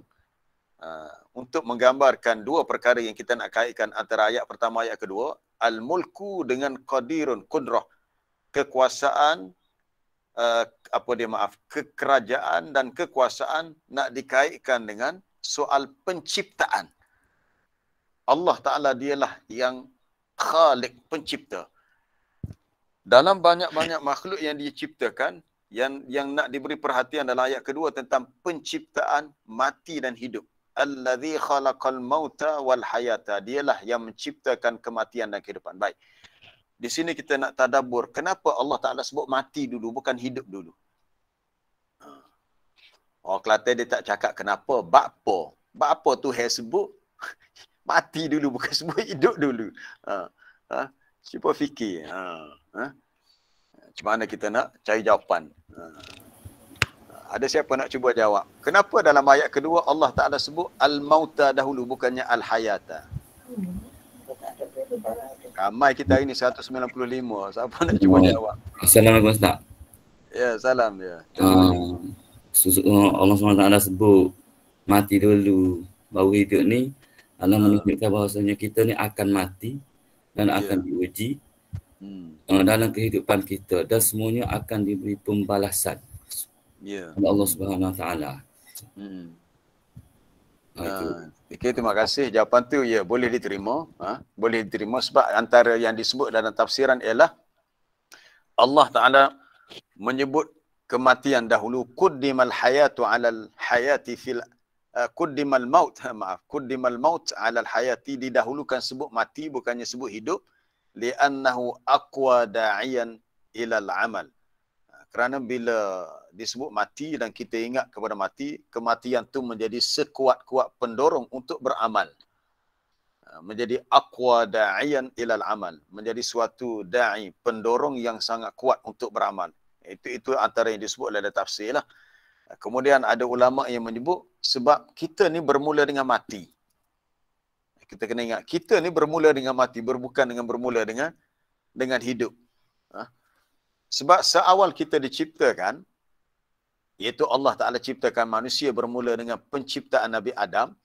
untuk menggambarkan dua perkara yang kita nak kaitkan antara ayat pertama ayat kedua. Al-mulku dengan qadirun, kudrah. Kekuasaan, kekerajaan dan kekuasaan nak dikaitkan dengan soal penciptaan. Allah Ta'ala dialah yang khalik, pencipta. Dalam banyak-banyak makhluk yang diciptakan, yang nak diberi perhatian dalam ayat kedua tentang penciptaan mati dan hidup. Allazi khalaqal mauta wal hayata. Dialah yang menciptakan kematian dan kehidupan. Baik. Di sini kita nak tadabbur, kenapa Allah Ta'ala sebut mati dulu, bukan hidup dulu? Orang Kelantan dia tak cakap kenapa, bakpo. Bakpo tu yang sebut mati dulu, bukan sebut hidup dulu. Cuba fikir. Macam mana kita nak cari jawapan? Ada siapa nak cuba jawab? Kenapa dalam ayat kedua Allah Ta'ala sebut al-mauta dahulu, bukannya al-hayata? Ramai kita hari ni 195. Siapa nak cuba jawab? Assalamualaikum Ustaz. Ya, salam ya. Allah SWT sebut mati dulu baru hidup ni, Allah menunjukkan bahawasanya kita ni akan mati dan akan diuji dalam kehidupan kita, dan semuanya akan diberi pembalasan oleh Allah Subhanahu Wa Taala. Okay, terima kasih. Jawapan tu ya boleh diterima. Boleh diterima sebab antara yang disebut dalam tafsiran ialah Allah Ta'ala menyebut kematian dahulu. Quddimal hayatu alal hayati fil quddimal maut, maaf, quddimal maut 'ala al-hayati, didahulukan sebut mati bukannya sebut hidup, li'annahu aqwa da'iyan ila al-amal. Kerana bila disebut mati dan kita ingat kepada mati, kematian tu menjadi sekuat-kuat pendorong untuk beramal. Menjadi aqwa da'iyan ila al-amal, menjadi suatu da'i, pendorong yang sangat kuat untuk beramal. Itu antara yang disebut oleh tafsir lah. Kemudian ada ulama yang menyebut sebab kita ni bermula dengan mati. Kita kena ingat, kita ni bermula dengan mati, bukan dengan bermula dengan hidup. Sebab seawal kita diciptakan, iaitu Allah Ta'ala ciptakan manusia bermula dengan penciptaan Nabi Adam,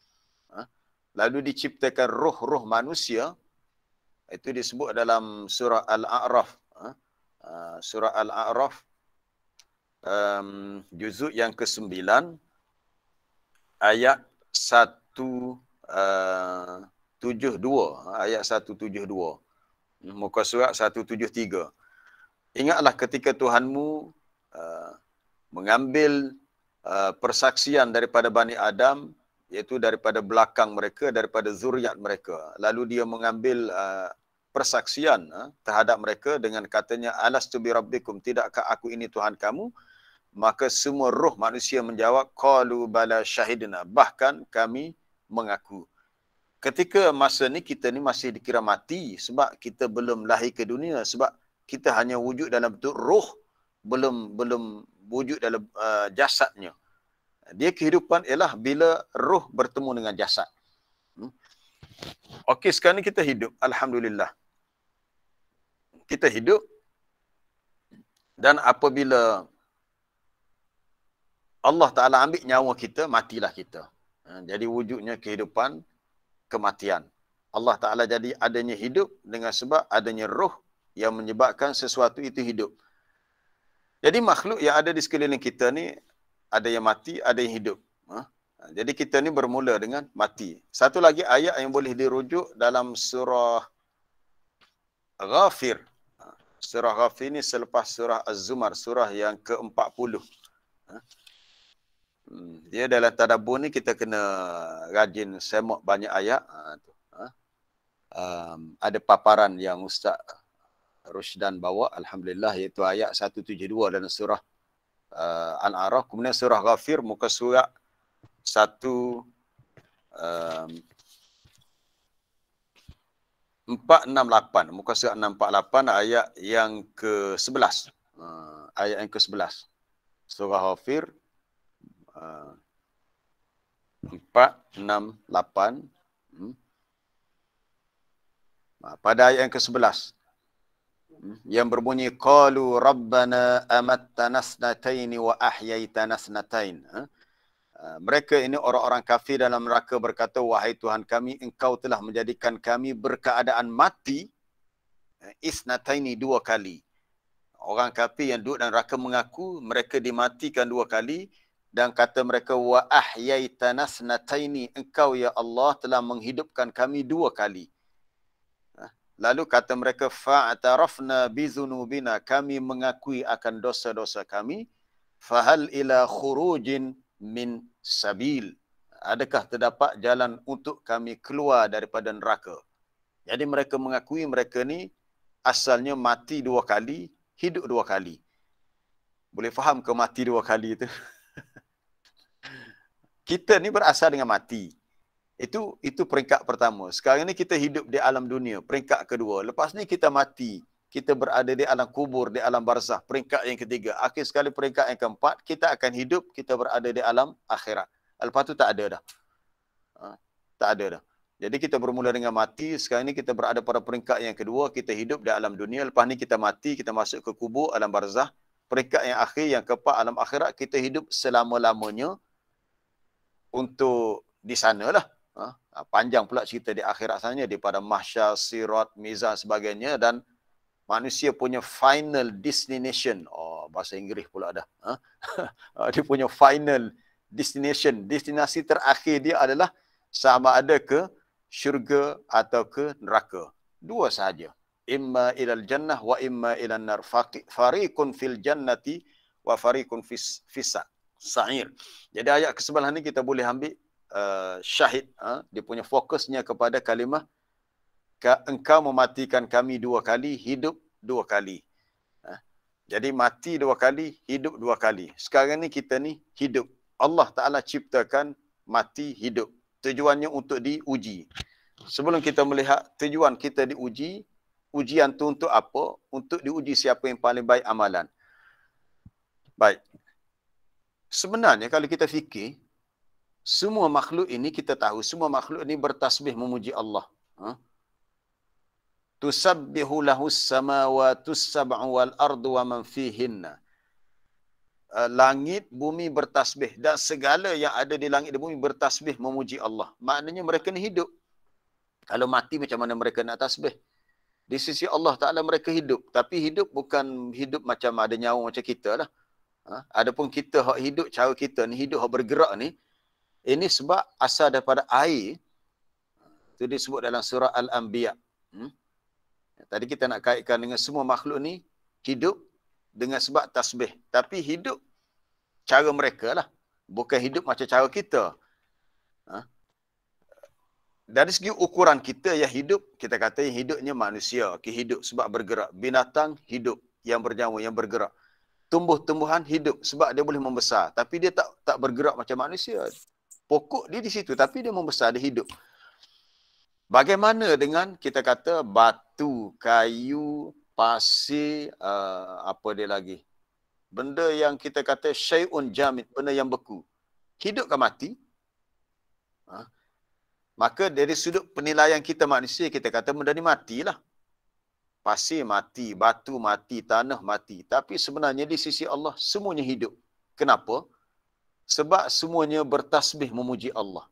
lalu diciptakan roh-roh manusia, itu disebut dalam surah Al-A'raf. Surah Al-A'raf, juzuk yang ke-9, ayat 172. Ayat 172. Muka surat 173. Ingatlah ketika Tuhanmu mengambil persaksian daripada Bani Adam, iaitu daripada belakang mereka, daripada zuriat mereka. Lalu dia mengambil persaksian terhadap mereka dengan katanya, alastu bi rabbikum, tidakkah aku ini Tuhan kamu? Maka semua roh manusia menjawab, qalu bala syahidna, bahkan kami mengaku. Ketika masa ni kita ni masih dikira mati sebab kita belum lahir ke dunia, sebab kita hanya wujud dalam bentuk roh, belum wujud dalam jasadnya. Dia kehidupan ialah bila roh bertemu dengan jasad. Okey, sekarang ni kita hidup, alhamdulillah. Kita hidup, dan apabila Allah Ta'ala ambil nyawa kita, matilah kita. Jadi wujudnya kehidupan, kematian. Allah Ta'ala jadi adanya hidup dengan sebab adanya roh yang menyebabkan sesuatu itu hidup. Jadi makhluk yang ada di sekeliling kita ni, ada yang mati, ada yang hidup. Jadi kita ni bermula dengan mati. Satu lagi ayat yang boleh dirujuk dalam surah Ghafir. Surah Ghafir ni selepas surah Az-Zumar, surah yang ke-40. Dia dalam tadabbur ni kita kena rajin semak banyak ayat. Ada paparan yang Ustaz Rushdan bawa, alhamdulillah, iaitu ayat 172 dalam surah Al-A'raf. Kemudian surah Ghafir, muka surat 468. Muka surat 648, ayat yang ke-11. Ayat yang ke-11. Surah Ghafir 468. Pada ayat yang ke-11. Yang berbunyi, qalu rabbana amattana snataini wa ahyaitana snatain. Mereka ini orang-orang kafir dalam neraka berkata, wahai Tuhan kami, engkau telah menjadikan kami berkeadaan mati isnataini, 2 kali. Orang kafir yang duduk dalam neraka mengaku mereka dimatikan 2 kali, dan kata mereka, wa ahyaitana snataini, engkau ya Allah telah menghidupkan kami 2 kali. Lalu kata mereka, fa'tarafna bizunubina, kami mengakui akan dosa-dosa kami, fahal ila khurujin min sabil, adakah terdapat jalan untuk kami keluar daripada neraka? Jadi mereka mengakui mereka ni asalnya mati 2 kali, hidup 2 kali. Boleh faham ke mati 2 kali itu? Kita ni berasal dengan mati. Itu peringkat pertama. Sekarang ni kita hidup di alam dunia, peringkat kedua. Lepas ni kita mati, kita berada di alam kubur, di alam barzah, peringkat yang ketiga. Akhir sekali peringkat yang keempat, kita akan hidup, kita berada di alam akhirat. Lepas tu tak ada dah. Tak ada dah. Jadi kita bermula dengan mati, sekarang ni kita berada pada peringkat yang kedua, kita hidup di alam dunia, lepas ni kita mati, kita masuk ke kubur, alam barzah. Peringkat yang akhir, yang keempat, alam akhirat, kita hidup selama-lamanya untuk di sanalah. Panjang pula cerita di akhirat sana, daripada mahsyar, sirat, mizan sebagainya, dan manusia punya final destination. Bahasa Inggeris pula dah. Dia punya final destination, destinasi terakhir dia adalah sama ada ke syurga atau ke neraka. 2 sahaja. Imma ilal jannah wa imma ilal nar. Fariqun fil jannati wa fariqun fis sa'ir. Jadi ayat ke-11 ni kita boleh ambil syahid, dia punya fokusnya kepada kalimah engkau mematikan kami 2 kali, hidup 2 kali. Jadi mati 2 kali, hidup 2 kali. Sekarang ni kita ni hidup. Allah Ta'ala ciptakan mati, hidup. Tujuannya untuk diuji. Sebelum kita melihat tujuan kita diuji, ujian tu untuk apa? Untuk diuji siapa yang paling baik amalan. Baik. Sebenarnya kalau kita fikir, semua makhluk ini kita tahu, semua makhluk ini bertasbih memuji Allah. Tusabbihu lahus samawatus sab'u wal ardu wa man fihinna. Langit, bumi bertasbih dan segala yang ada di langit dan bumi bertasbih memuji Allah. Maknanya mereka ni hidup. Kalau mati macam mana mereka nak tasbih? Di sisi Allah Ta'ala mereka hidup. Tapi hidup bukan hidup macam ada nyawa macam kita lah. Adapun kita hak hidup, cara kita ni hidup hak bergerak ni, ini sebab asal daripada air. Itu disebut dalam surah Al-Anbiya. Tadi kita nak kaitkan dengan semua makhluk ni hidup dengan sebab tasbih. Tapi hidup cara mereka lah. Bukan hidup macam cara kita. Dari segi ukuran kita yang hidup, kita kata yang hidupnya manusia. Hidup sebab bergerak. Binatang hidup yang bernyawa, yang bergerak. Tumbuh-tumbuhan hidup sebab dia boleh membesar. Tapi dia tak bergerak macam manusia. Pokok dia di situ tapi dia membesar, dia hidup. Bagaimana dengan kita kata batu, kayu, pasir, apa dia lagi? Benda yang kita kata syai'un jamid, benda yang beku. Hidup ke mati? Maka dari sudut penilaian kita manusia, kita kata benda ni matilah. Pasir mati, batu mati, tanah mati. Tapi sebenarnya di sisi Allah, semuanya hidup. Kenapa? Sebab semuanya bertasbih memuji Allah.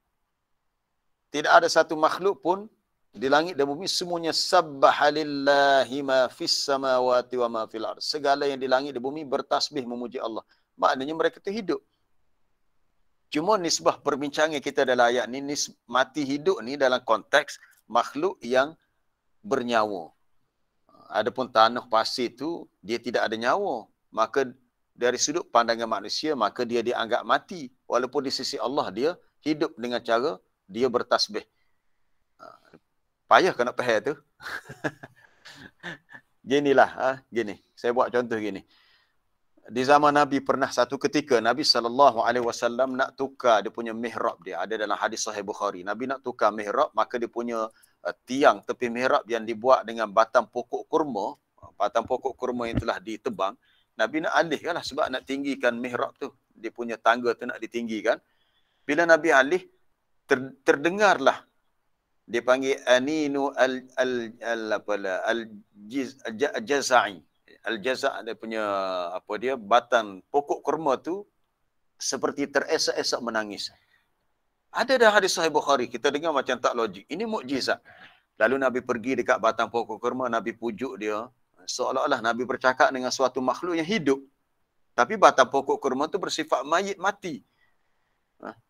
Tidak ada satu makhluk pun di langit dan bumi, semuanya sabbaha lillahi ma fis samawati wa ma fil ard. Segala yang di langit dan bumi bertasbih memuji Allah. Maknanya mereka itu hidup. Cuma nisbah perbincangan kita dalam ayat ni, mati hidup ni dalam konteks makhluk yang bernyawa. Adapun tanah pasir tu dia tidak ada nyawa. Maka dari sudut pandangan manusia, maka dia dianggap mati. Walaupun di sisi Allah dia hidup dengan cara dia bertasbih. Payah kan nak faham tu? Ginilah, gini. Saya buat contoh gini. Di zaman Nabi pernah satu ketika Nabi SAW nak tukar dia punya mihrab dia. Ada dalam hadis Sahih Bukhari. Nabi nak tukar mihrab, maka dia punya tiang tepi mihrab yang dibuat dengan batang pokok kurma. Batang pokok kurma yang telah ditebang. Nabi nak alihkan lah sebab nak tinggikan mihrab tu. Dia punya tangga tu nak ditinggikan. Bila Nabi alih, terdengarlah dia panggil aninu al-jaza'i. Al-jaza' dia punya apa dia batang pokok kurma tu seperti teresak-esak menangis. Ada dah hadis Sahih Bukhari, kita dengar macam tak logik. Ini mukjizat. Lalu Nabi pergi dekat batang pokok kurma, Nabi pujuk dia. Seolah-olah Nabi bercakap dengan suatu makhluk yang hidup. Tapi batang pokok kurma tu bersifat mayit, mati.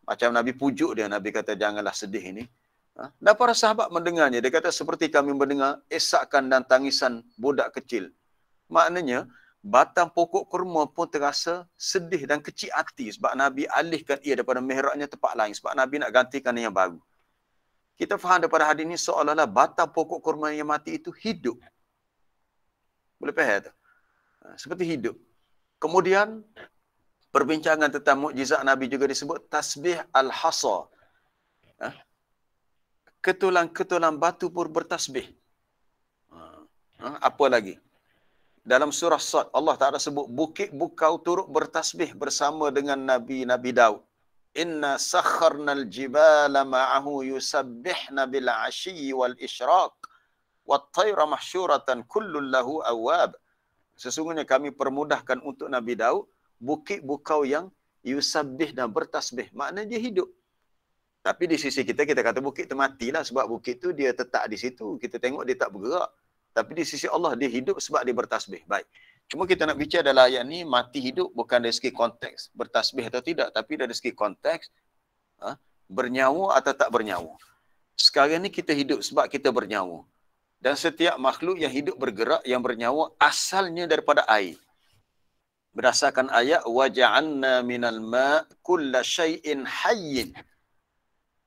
Macam Nabi pujuk dia, Nabi kata janganlah sedih ini. Dan para sahabat mendengarnya, dia kata seperti kami mendengar esakan dan tangisan budak kecil. Maknanya batang pokok kurma pun terasa sedih dan kecil hati sebab Nabi alihkan ia daripada mihrabnya tempat lain sebab Nabi nak gantikan yang baru. Kita faham daripada hadis ini seolah-olah batang pokok kurma yang mati itu hidup. Boleh faham tak? Seperti hidup. Kemudian perbincangan tentang mukjizat Nabi juga disebut tasbih al-hasa. Ketulang-ketulang batu pun bertasbih. Apa lagi? Dalam surah Sad, Allah Ta'ala sebut bukit bukau turut bertasbih bersama dengan Nabi Daud. Inna sakharnal jibala ma'ahu yusabbihna bil 'ashyi wal isyraq wat tayra mahsyuratan kullun lahu awwab. Sesungguhnya kami permudahkan untuk Nabi Daud bukit bukau yang yusabbih dan bertasbih. Maknanya dia hidup. Tapi di sisi kita kata bukit tu matilah sebab bukit tu dia tetap di situ. Kita tengok dia tak bergerak. Tapi di sisi Allah dia hidup sebab dia bertasbih. Baik. Cuma kita nak bicara dalam ayat ni mati hidup bukan dari segi konteks bertasbih atau tidak, tapi dari segi konteks bernyawa atau tak bernyawa. Sekarang ni kita hidup sebab kita bernyawa. Dan setiap makhluk yang hidup bergerak yang bernyawa asalnya daripada air. Berdasarkan ayat waja'alna minal ma' kulla syai'in hayyin.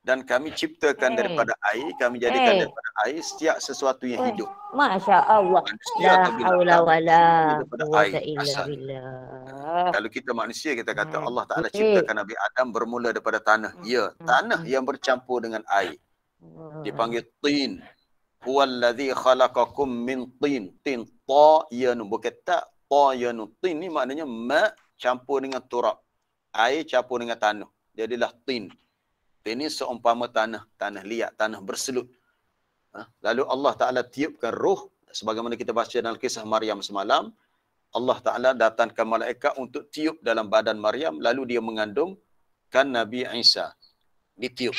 dan kami ciptakan daripada air, kami jadikan daripada air setiap sesuatu yang hidup. Masya Allah. Manusia La atau haula binatang wala daripada quwwata air illa asal. billah. Kalau kita manusia, kita kata Allah Ta'ala ciptakan Nabi Adam bermula daripada tanah. Ya, tanah yang bercampur dengan air. Dipanggil tin. Huwallazi khalaqakum min tin. Tin ta yanu, bukan tak ta yanu. Tin ni maknanya ma campur dengan turab. Air campur dengan tanah. Jadilah tin. Tin ni seumpama tanah, tanah liat, tanah berselut. Lalu Allah Ta'ala tiupkan roh, sebagaimana kita baca dalam kisah Maryam semalam, Allah Ta'ala datangkan malaikat untuk tiup dalam badan Maryam, lalu dia mengandungkan Nabi Isa. Ditiup.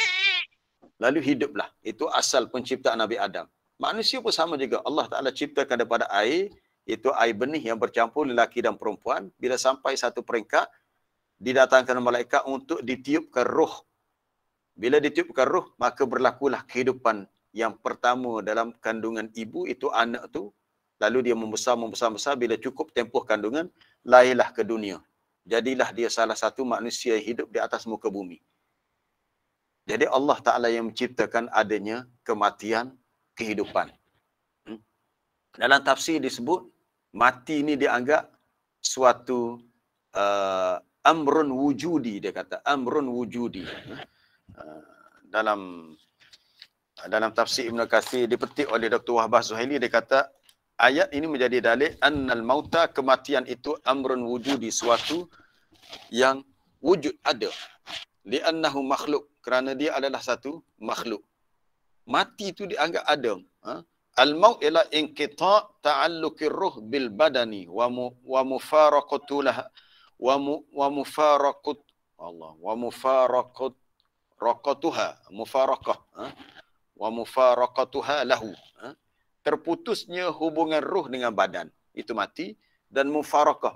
Lalu hiduplah. Itu asal penciptaan Nabi Adam. Manusia pun sama juga. Allah Ta'ala ciptakan daripada air, itu air benih yang bercampur lelaki dan perempuan. Bila sampai satu peringkat, didatangkan malaikat untuk ditiupkan roh. Bila ditiupkan roh, maka berlakulah kehidupan yang pertama dalam kandungan ibu, itu anak tu. Lalu dia membesar. Bila cukup tempoh kandungan, lahirlah ke dunia. Jadilah dia salah satu manusia yang hidup di atas muka bumi. Jadi Allah Ta'ala yang menciptakan adanya kematian, kehidupan. Dalam tafsir disebut, mati ini dianggap suatu amrun wujudi, dia kata. Amrun wujudi. Dalam tafsir Ibn Katsir dipetik oleh Dr. Wahbah Zuhaili, dia kata, ayat ini menjadi dalil annal mauta, kematian itu amrun wujudi, suatu yang wujud, ada. Li'annahu makhluk, kerana dia adalah satu makhluk. Mati itu dianggap ada. Al-maut ialah inqita' ta'alluqir ruh bil badani wa mufaraqatuha wa mufaraqat Allah wa mufaraqatuha mufaraqah wa mufaraqatuha lahu. Terputusnya hubungan ruh dengan badan, itu mati. Dan mufaraqah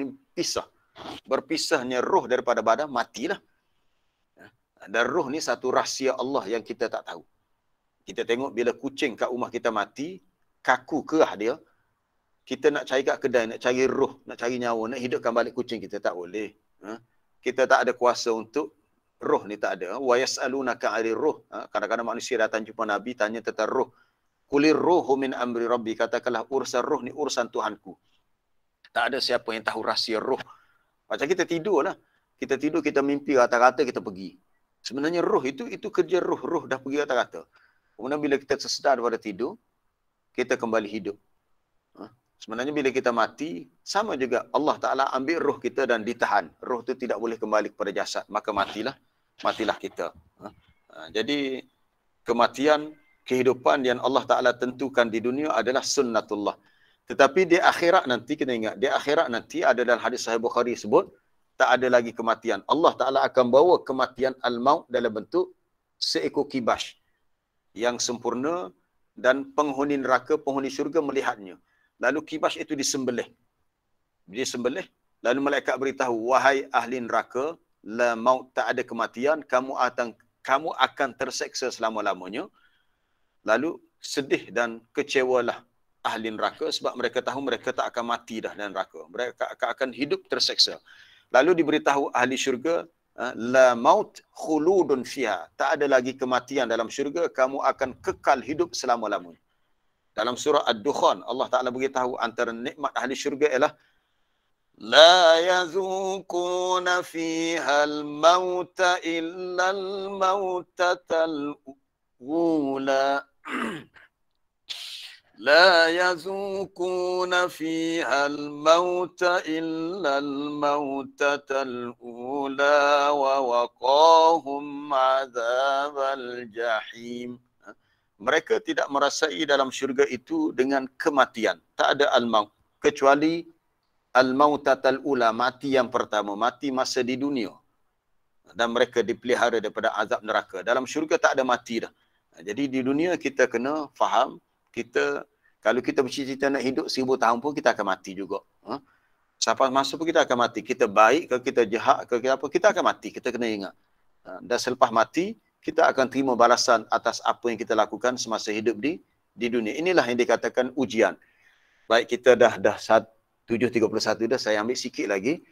ni pisah. Berpisahnya ruh daripada badan, matilah. Dan ruh ni satu rahsia Allah yang kita tak tahu. Kita tengok bila kucing kat rumah kita mati, kaku kerah dia, kita nak cari kat kedai, nak cari ruh, nak cari nyawa, nak hidupkan balik kucing kita, tak boleh. Kita tak ada kuasa untuk roh ni, tak ada. Wa yas'alunaka 'anil ruh. Kadang-kadang manusia datang jumpa Nabi, tanya tentang roh. Qulir ruhu min amri rabbi, katakanlah urusan roh ni urusan Tuhanku. Tak ada siapa yang tahu rahsia roh. Macam kita tidur lah. Kita tidur, kita mimpi, rata-rata kita pergi. Sebenarnya roh itu kerja roh. Roh dah pergi rata-rata. Kemudian bila kita tersedar daripada tidur, kita kembali hidup. Sebenarnya bila kita mati, sama juga Allah Ta'ala ambil roh kita dan ditahan. Roh itu tidak boleh kembali kepada jasad. Maka matilah kita. Jadi kematian, kehidupan yang Allah Ta'ala tentukan di dunia adalah sunnatullah. Tetapi di akhirat nanti, kita ingat, di akhirat nanti ada dalam hadis Sahih Bukhari sebut, tak ada lagi kematian. Allah Ta'ala akan bawa kematian al-maut dalam bentuk seekor kibas yang sempurna, dan penghuni neraka, penghuni syurga melihatnya. Lalu kibas itu disembelih. Lalu malaikat beritahu, wahai ahli neraka, la maut, tak ada kematian, kamu akan terseksa selama-lamanya. Lalu sedih dan kecewalah ahli neraka, sebab mereka tahu mereka tak akan mati dah dalam neraka. Mereka akan hidup terseksa. Lalu diberitahu ahli syurga, la maut khuludun fiha, tak ada lagi kematian dalam syurga, kamu akan kekal hidup selama-lamanya. Dalam surah Ad-Dukhan, Allah Ta'ala beritahu antara nikmat ahli syurga ialah la yazukuna fiha al-mauta illa al-mautatal ula. La yazukuna fiha al-mauta illa al-mautatal ula wa waqahum azabal jahim. Mereka tidak merasai dalam syurga itu dengan kematian. Tak ada al-maut. Kecuali al-mautatal ula, mati yang pertama. Mati masa di dunia. Dan mereka dipelihara daripada azab neraka. Dalam syurga tak ada mati dah. Jadi di dunia kita kena faham, kalau kita bercita-cita nak hidup 1000 tahun pun kita akan mati juga. Sampai masa pun kita akan mati. Kita baik ke kita jahat ke kita apa, kita akan mati. Kita kena ingat. Dan selepas mati, kita akan terima balasan atas apa yang kita lakukan semasa hidup di dunia. Inilah yang dikatakan ujian. Baik, kita dah 7.31 dah, saya ambil sikit lagi.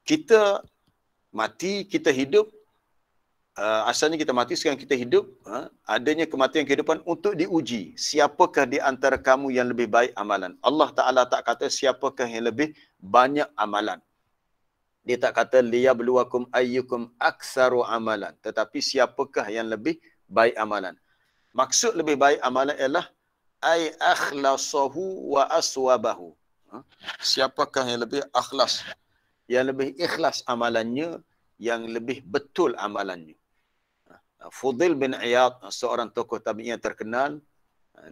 Kita mati, kita hidup, asalnya kita mati, sekarang kita hidup. Adanya kematian kehidupan untuk diuji. Siapakah di antara kamu yang lebih baik amalan? Allah Ta'ala tak kata siapakah yang lebih banyak amalan. Dia tak kata liyabluwakum ayyukum aktsaru amalan. Tetapi siapakah yang lebih baik amalan. Maksud lebih baik amalan ialah ay akhlasahu wa aswabahu. Siapakah yang lebih ikhlas? Yang lebih ikhlas amalannya, yang lebih betul amalannya. Fudail bin Iyad, seorang tokoh tabi'in yang terkenal,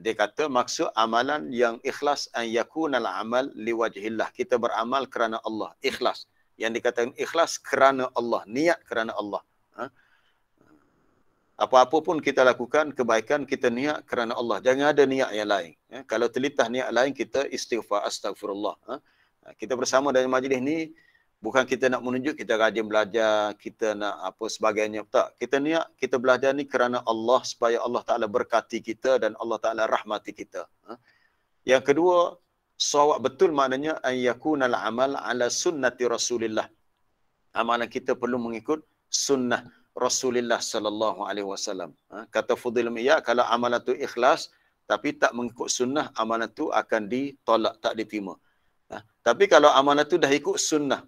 dia kata maksud amalan yang ikhlas an yakunal amal liwajhillah. Kita beramal kerana Allah, ikhlas. Yang dikatakan ikhlas kerana Allah, niat kerana Allah. Apa-apa pun kita lakukan, kebaikan kita niat kerana Allah. Jangan ada niat yang lain. Kalau terlintas niat lain, kita istighfar, astagfirullah. Kita bersama dalam majlis ni, bukan kita nak menunjuk kita rajin belajar, kita nak apa sebagainya. Tak. Kita niat, kita belajar ni kerana Allah, supaya Allah Ta'ala berkati kita dan Allah Ta'ala rahmati kita. Yang kedua, sawab betul maknanya an yakunal amal ala sunnati Rasulillah. Amalan kita perlu mengikut sunnah Rasulullah sallallahu alaihi wasallam. Kata Fudail bin Iyad, kalau amalan tu ikhlas tapi tak mengikut sunnah, amalan tu akan ditolak, tak diterima. Tapi kalau amalan tu dah ikut sunnah,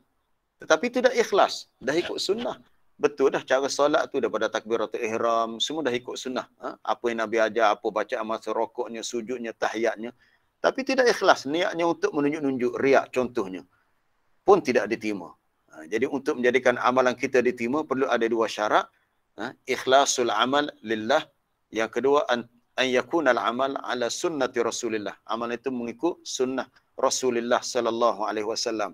tetapi tu dah ikhlas, dah ikut sunnah. Betul dah cara solat tu daripada takbiratul ihram, semua dah ikut sunnah. Apa yang Nabi ajar, apa bacaan masa rokoknya, sujudnya, tahiyatnya. Tapi tidak ikhlas, niatnya untuk menunjuk-nunjuk, riak contohnya, pun tidak diterima. Jadi untuk menjadikan amalan kita diterima, perlu ada dua syarat. Ikhlasul amal lillah. Yang kedua, an yakunal amal ala sunnati Rasulillah. Amalan itu mengikut sunnah Rasulullah sallallahu alaihi wasallam.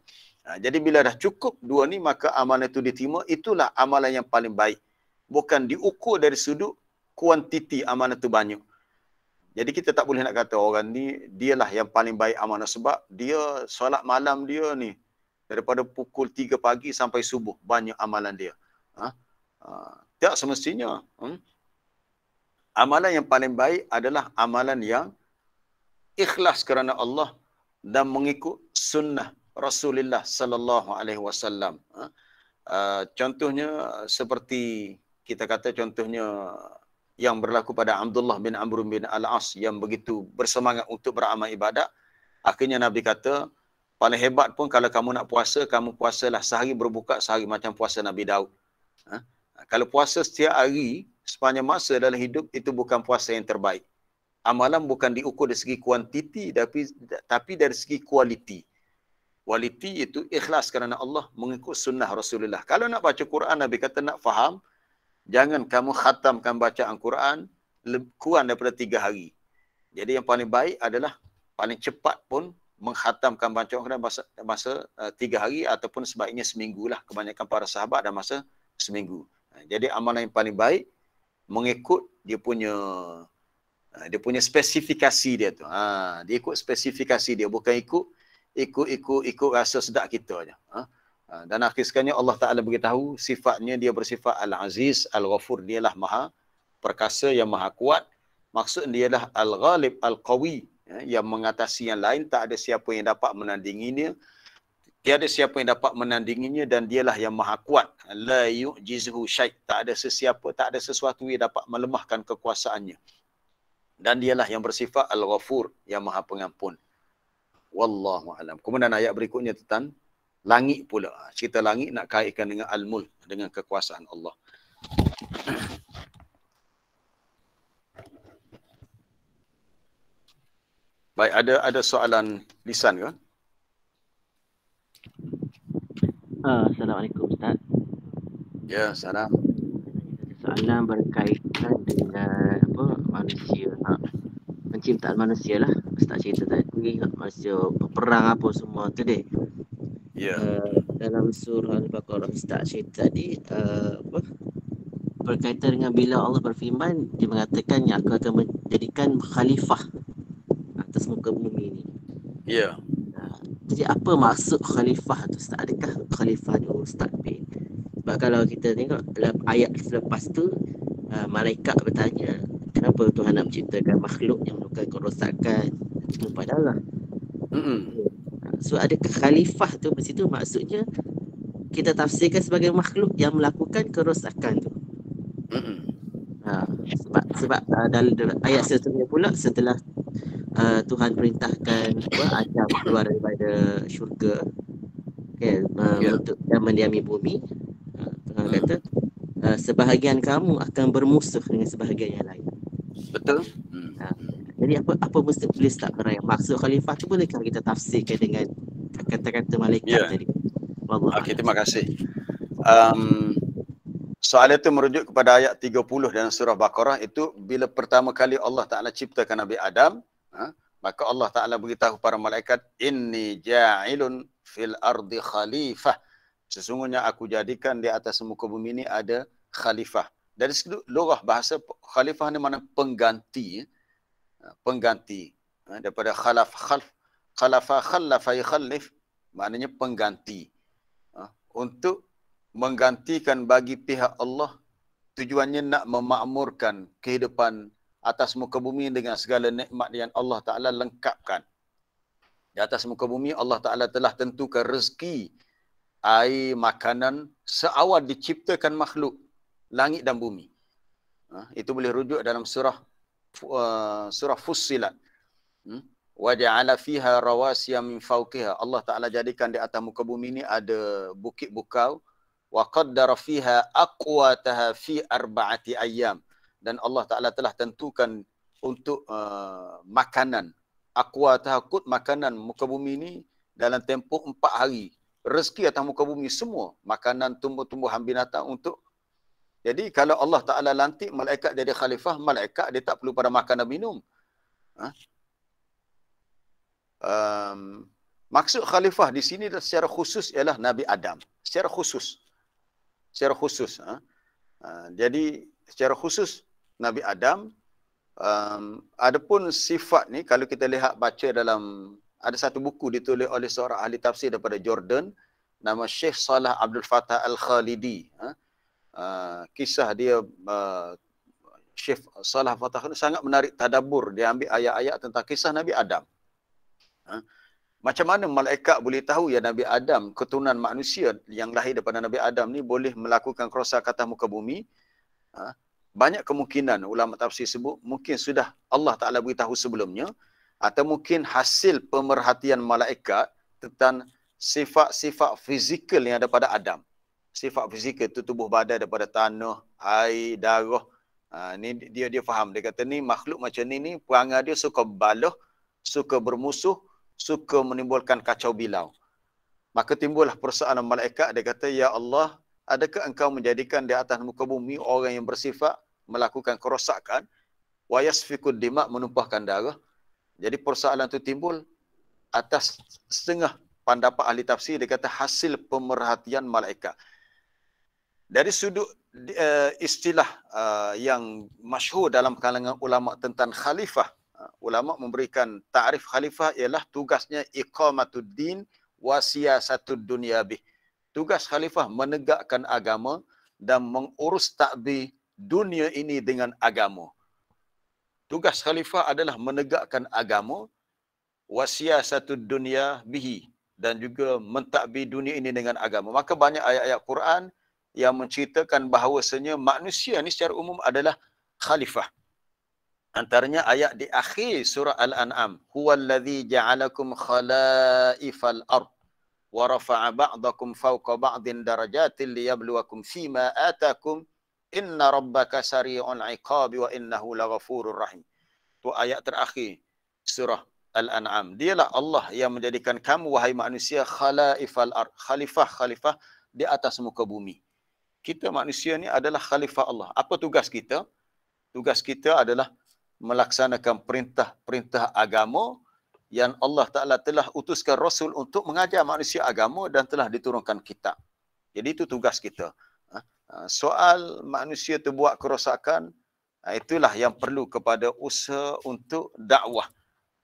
Jadi bila dah cukup dua ni, maka amalan itu diterima. Itulah amalan yang paling baik. Bukan diukur dari sudut kuantiti amalan itu banyak. Jadi kita tak boleh nak kata orang ni dialah yang paling baik amalan sebab dia solat malam dia ni daripada pukul 3 pagi sampai subuh banyak amalan dia. Tak semestinya. Amalan yang paling baik adalah amalan yang ikhlas kerana Allah dan mengikut sunnah Rasulullah sallallahu alaihi wasallam. Contohnya seperti kita kata contohnya yang berlaku pada Abdullah bin Amr bin Al-As yang begitu bersemangat untuk beramal ibadat. Akhirnya Nabi kata, paling hebat pun kalau kamu nak puasa, kamu puasalah sehari berbuka sehari macam puasa Nabi Daud. Kalau puasa setiap hari sepanjang masa dalam hidup, itu bukan puasa yang terbaik. Amalan bukan diukur dari segi kuantiti tapi dari segi kualiti. Kualiti itu ikhlas kerana Allah, mengikut sunnah Rasulullah. Kalau nak baca Quran, Nabi kata nak faham, jangan kamu khatamkan bacaan Quran kurang daripada 3 hari. Jadi yang paling baik adalah paling cepat pun menghatamkan bacaan Quran masa 3 hari ataupun sebaiknya seminggu lah. Kebanyakan para sahabat dah masa seminggu. Jadi amalan yang paling baik mengikut dia punya spesifikasi dia tu. Dia ikut spesifikasi dia, bukan ikut rasa sedap kita aja. Dan akhir sekalinya Allah Ta'ala beritahu sifatnya, dia bersifat Al-Aziz, Al-Ghafur. Dialah maha perkasa yang maha kuat. Maksud dialah Al-Ghalib, Al-Qawi, yang mengatasi yang lain. Tak ada siapa yang dapat menandinginya. Tiada siapa yang dapat menandinginya dan dialah yang maha kuat. La yu'jizuhu syai'. Tak ada sesiapa, tak ada sesuatu yang dapat melemahkan kekuasaannya. Dan dialah yang bersifat Al-Ghafur, yang maha pengampun. Wallahu a'lam. Kemudian ayat berikutnya tentang langit pula. Cerita langit nak kaitkan dengan Al-Mulk, dengan kekuasaan Allah. Baik, ada soalan lisan ke? Assalamualaikum Ustaz. Ya, salam. Soalan berkaitan dengan manusia penciptaan manusia lah. Ustaz cerita tadi manusia berperang apa semua tu deh. Ya. Dalam surah Al-Baqarah Ustaz cerita tadi berkaitan dengan bila Allah berfirman, dia mengatakan yang akan menjadikan khalifah atas muka bumi ini. Ya. Jadi apa maksud khalifah tu Ustaz? Adakah khalifah tu mustaqbil? Sebab kalau kita tengok dalam ayat selepas tu, malaikat bertanya, kenapa Tuhan nak menciptakan makhluk yang melakukan kerosakan semua pada Allah? So adakah khalifah tu di situ maksudnya kita tafsirkan sebagai makhluk yang melakukan kerosakan tu? Sebab dalam ayat seterusnya pula setelah Tuhan perintahkan Adam keluar daripada syurga, okay, untuk mendiami bumi, Tuhan kata sebahagian kamu akan bermusuh dengan sebahagian yang lain. Betul. Jadi apa mesti boleh start perayaan maksud khalifah tu, bolehkah kita tafsirkan dengan kata-kata malaikat tadi? Okey, terima kasih. Soalan itu merujuk kepada ayat 30 dalam surah Baqarah. Itu bila pertama kali Allah Ta'ala ciptakan Nabi Adam, maka Allah Ta'ala beritahu para malaikat, inni ja'ilun fil ardi khalifah. Sesungguhnya aku jadikan di atas muka bumi ini ada khalifah. Dari segi lugah bahasa, khalifah ni mana pengganti. Pengganti. Daripada khalafa yakhallif, maknanya pengganti. Untuk menggantikan bagi pihak Allah, tujuannya nak memakmurkan kehidupan atas muka bumi dengan segala nikmat yang Allah Ta'ala lengkapkan. Di atas muka bumi Allah Ta'ala telah tentukan rezeki, air, makanan seawal diciptakan makhluk langit dan bumi. Itu boleh rujuk dalam surah Fussilat. Wa ja'ala fiha rawasiya min fawqiha. Allah Ta'ala jadikan di atas muka bumi ini ada bukit bukau. Wa qaddara fiha aqwataha fi arba'ati ayyam. Dan Allah Ta'ala telah tentukan untuk makanan. Aqwataha, makanan muka bumi ini dalam tempoh 4 hari. Rezeki atas muka bumi semua. Makanan, tumbuh-tumbuhan binatang untuk. Jadi kalau Allah Ta'ala lantik malaikat jadi khalifah, malaikat dia tak perlu pada makan dan minum. Maksud khalifah di sini secara khusus ialah Nabi Adam. Secara khusus. Jadi secara khusus Nabi Adam. Adapun sifat ni kalau kita lihat baca dalam, ada satu buku ditulis oleh seorang ahli tafsir daripada Jordan, nama Syekh Salah Abdul Fattah Al-Khalidi. Kisah dia, Syekh Salah Fattah sangat menarik tadabbur. Dia ambil ayat-ayat tentang kisah Nabi Adam. Macam mana malaikat boleh tahu ya Nabi Adam, keturunan manusia yang lahir daripada Nabi Adam ni boleh melakukan kerosakan atas muka bumi? Banyak kemungkinan ulama tafsir sebut mungkin sudah Allah Ta'ala beritahu sebelumnya, atau mungkin hasil pemerhatian malaikat tentang sifat-sifat fizikal yang ada pada Adam. Sifat fizikal itu tubuh badan daripada tanah, air, darah. Ni dia faham. Dia kata ni makhluk macam ni perangai dia suka balah, suka bermusuh, suka menimbulkan kacau bilau. Maka timbullah persoalan malaikat. Dia kata, ya Allah, adakah engkau menjadikan di atas muka bumi orang yang bersifat melakukan kerosakan, wa yasfikud dima, menumpahkan darah? Jadi persoalan itu timbul atas setengah pendapat ahli tafsir. Dia kata hasil pemerhatian malaikat. Dari sudut istilah yang masyhur dalam kalangan ulama tentang khalifah, ulama memberikan ta'rif khalifah ialah tugasnya iqamatuddin wa siyasatud dunya bih. Tugas khalifah menegakkan agama dan mengurus takbir dunia ini dengan agama. Tugas khalifah adalah menegakkan agama, wa siyasatud dunya bihi, dan juga mentadbir dunia ini dengan agama. Maka banyak ayat-ayat Quran yang menceritakan bahawasanya manusia ni secara umum adalah khalifah. Antaranya ayat di akhir surah Al-An'am, huwallazi ja'alakum khalaifal ard wa rafa'a ba'dakum fawqa ba'din darajatin liyabluwakum fima atakum inna rabbaka sari'ul 'iqabi wa innahu laghafurur rahim. Itu ayat terakhir surah Al-An'am. Dialah Allah yang menjadikan kamu wahai manusia khalaifal ard, khalifah di atas muka bumi. Kita manusia ni adalah khalifah Allah. Apa tugas kita? Tugas kita adalah melaksanakan perintah-perintah agama yang Allah Ta'ala telah utuskan Rasul untuk mengajar manusia agama dan telah diturunkan kitab. Jadi itu tugas kita. Soal manusia terbuat kerosakan, itulah yang perlu kepada usaha untuk dakwah,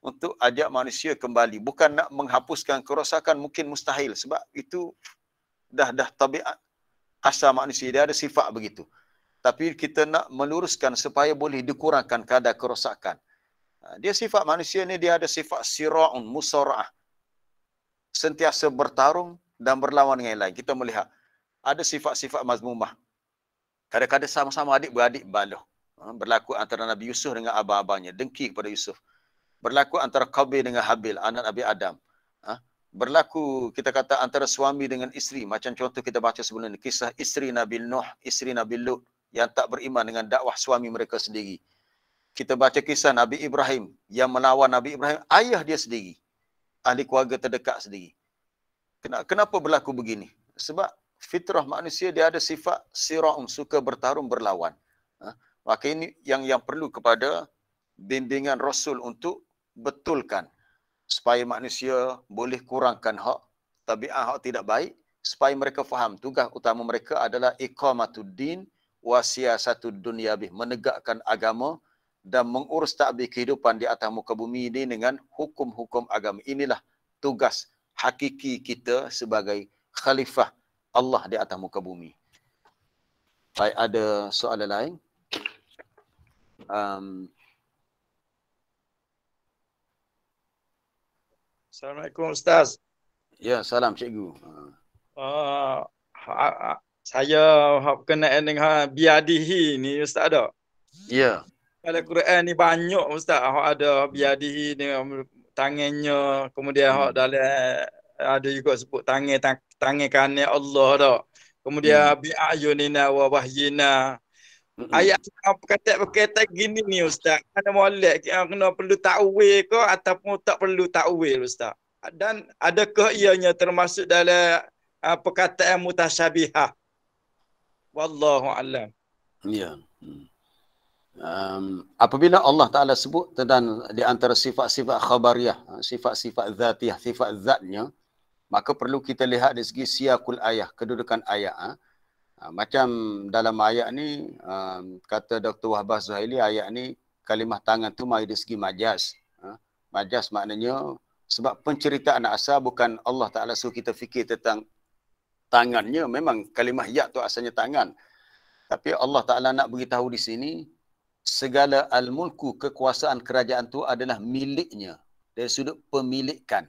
untuk ajak manusia kembali. Bukan nak menghapuskan kerosakan, mungkin mustahil. Sebab itu dah tabiat asal manusia, dia ada sifat begitu. Tapi kita nak meluruskan supaya boleh dikurangkan kadar kerosakan. Dia sifat manusia ni, dia ada sifat sira'un, musara'ah. Sentiasa bertarung dan berlawan dengan yang lain. Kita melihat ada sifat-sifat mazmumah. Kadang-kadang sama-sama adik-beradik baloh. Berlaku antara Nabi Yusuf dengan abang-abangnya, dengki kepada Yusuf. Berlaku antara Qabil dengan Habil, anak Nabi Adam. Berlaku kita kata antara suami dengan isteri. Macam contoh kita baca sebelum ini, kisah isteri Nabi Nuh, isteri Nabi Lut yang tak beriman dengan dakwah suami mereka sendiri. Kita baca kisah Nabi Ibrahim yang melawan Nabi Ibrahim, ayah dia sendiri. Ahli keluarga terdekat sendiri. Kenapa berlaku begini? Sebab fitrah manusia dia ada sifat sira'un, suka bertarung, berlawan. Maka ini yang perlu kepada bimbingan Rasul untuk betulkan. Supaya manusia boleh kurangkan hak, tabiat hak tidak baik. Supaya mereka faham tugas utama mereka adalah iqamatuddin wa siyasatud dunyabih. Menegakkan agama dan mengurus takbir kehidupan di atas muka bumi ini dengan hukum-hukum agama. Inilah tugas hakiki kita sebagai khalifah Allah di atas muka bumi. Baik, ada soalan lain? Assalamualaikum Ustaz. Ya, salam cikgu. Saya berkenaan dengan biadihi ni Ustaz ada. Ya. Dalam Quran ni banyak Ustaz ada biadihi dengan tangannya, kemudian dalam ada juga sebut tangan kanan Allah dah. Kemudian bi'ayunina wa wahyina. Ayat berkaitan gini ni Ustaz. Mana molek kena perlu takwil ke ataupun tak perlu takwil Ustaz? Dan adakah ianya termasuk dalam perkataan mutasyabihah? Wallahu a'lam. Ya. Apabila Allah Ta'ala sebut tentang di antara sifat-sifat khabariyah, sifat-sifat zatiyah, sifat zatnya, maka perlu kita lihat dari segi siyakul ayah, kedudukan ayat. Macam dalam ayat ni, kata Dr. Wahbah Zuhaili, ayat ni kalimah tangan tu mari dari segi majaz. Majaz maknanya sebab penceritaan asal bukan Allah Ta'ala suruh kita fikir tentang tangannya. Memang kalimah yad tu asalnya tangan. Tapi Allah Ta'ala nak beritahu di sini, segala al-mulku, kekuasaan kerajaan tu adalah miliknya. Dari sudut pemilikan.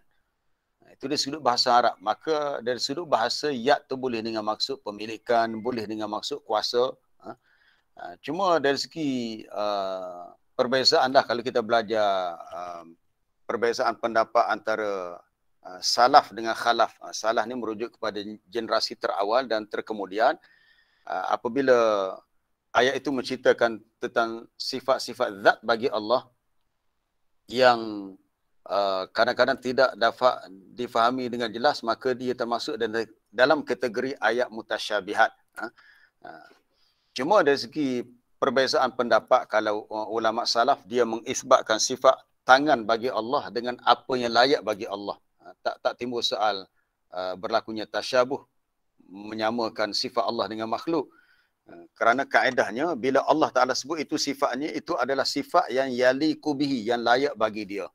Itu dari sudut bahasa Arab. Maka dari sudut bahasa yad tu boleh dengan maksud pemilikan, boleh dengan maksud kuasa. Cuma dari segi perbezaan lah kalau kita belajar perbezaan pendapat antara salaf dengan khalaf. Salaf ni merujuk kepada generasi terawal dan terkemudian. Apabila ayat itu menceritakan tentang sifat-sifat zat bagi Allah yang kadang-kadang tidak dapat difahami dengan jelas, maka dia termasuk dalam kategori ayat mutasyabihat. Cuma dari segi perbezaan pendapat, kalau ulama salaf dia mengisbatkan sifat tangan bagi Allah dengan apa yang layak bagi Allah. Tak timbul soal berlakunya tasyabuh, menyamakan sifat Allah dengan makhluk. Kerana kaedahnya bila Allah Ta'ala sebut itu sifatnya, itu adalah sifat yang yaliku bihi, yang layak bagi dia.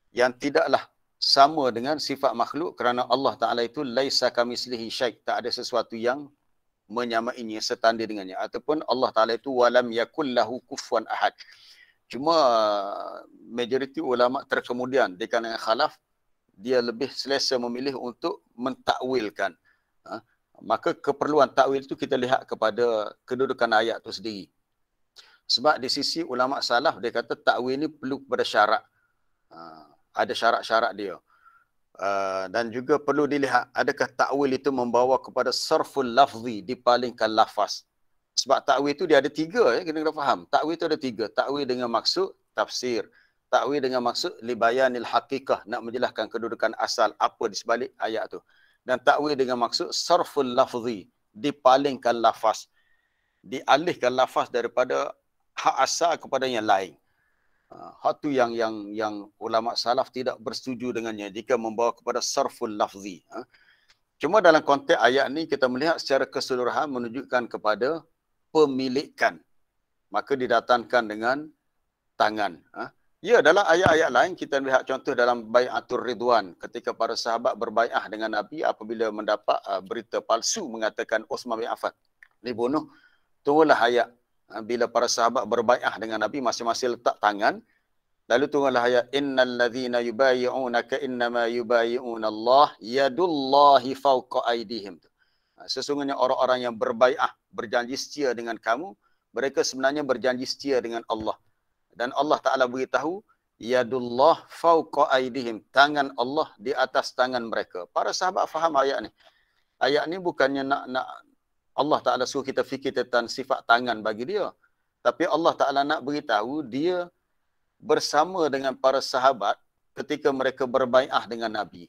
Yang tidaklah sama dengan sifat makhluk, kerana Allah Ta'ala itu laisa kamislihi syai', tak ada sesuatu yang menyamainya, setanding dengannya. Ataupun Allah Ta'ala itu walam yakul lahu kufuwan ahad. Cuma majoriti ulama terkemudian di kalangan khalaf, dia lebih selesa memilih untuk mentakwilkan. Maka keperluan takwil itu kita lihat kepada kedudukan ayat itu sendiri. Sebab di sisi ulama salaf dia kata takwil ini perlu kepada syarat. Ada syarat-syarat dia. Dan juga perlu dilihat adakah takwil itu membawa kepada sarful lafzi, dipalingkan lafaz. Sebab takwil itu dia ada tiga, ya, kita kena faham. Takwil itu ada tiga. Takwil dengan maksud tafsir. Takwil dengan maksud libayanil haqiqah, nak menjelaskan kedudukan asal apa di sebalik ayat tu. Dan takwil dengan maksud sarful lafzi, dipalingkan lafaz. Dialihkan lafaz daripada hak asal kepada yang lain. Hak tu yang ulama salaf tidak bersetuju dengannya jika membawa kepada sarful lafzi. Cuma dalam konteks ayat ni kita melihat secara keseluruhan menunjukkan kepada pemilikan. Maka didatangkan dengan tangan. Ya, dalam ayat-ayat lain kita lihat contoh dalam Bai'atul Ridwan, ketika para sahabat berbai'ah dengan Nabi apabila mendapat berita palsu mengatakan Utsman bin Affan dibunuh. Turunlah ayat. Bila para sahabat berbai'ah dengan Nabi, masing-masing letak tangan. Lalu turunlah ayat, innal ladzina yubayyi'unaka innama yubayyi'una Allah yadullahi fawqa aydihim. Sesungguhnya orang-orang yang berbai'ah, berjanji setia dengan kamu, mereka sebenarnya berjanji setia dengan Allah. Dan Allah Ta'ala beritahu, yadullah fauqa aidihim, tangan Allah di atas tangan mereka. Para sahabat faham ayat ni. Ayat ni bukannya nak Allah Ta'ala suruh kita fikir tentang sifat tangan bagi dia. Tapi Allah Ta'ala nak beritahu dia bersama dengan para sahabat ketika mereka berbai'ah dengan Nabi.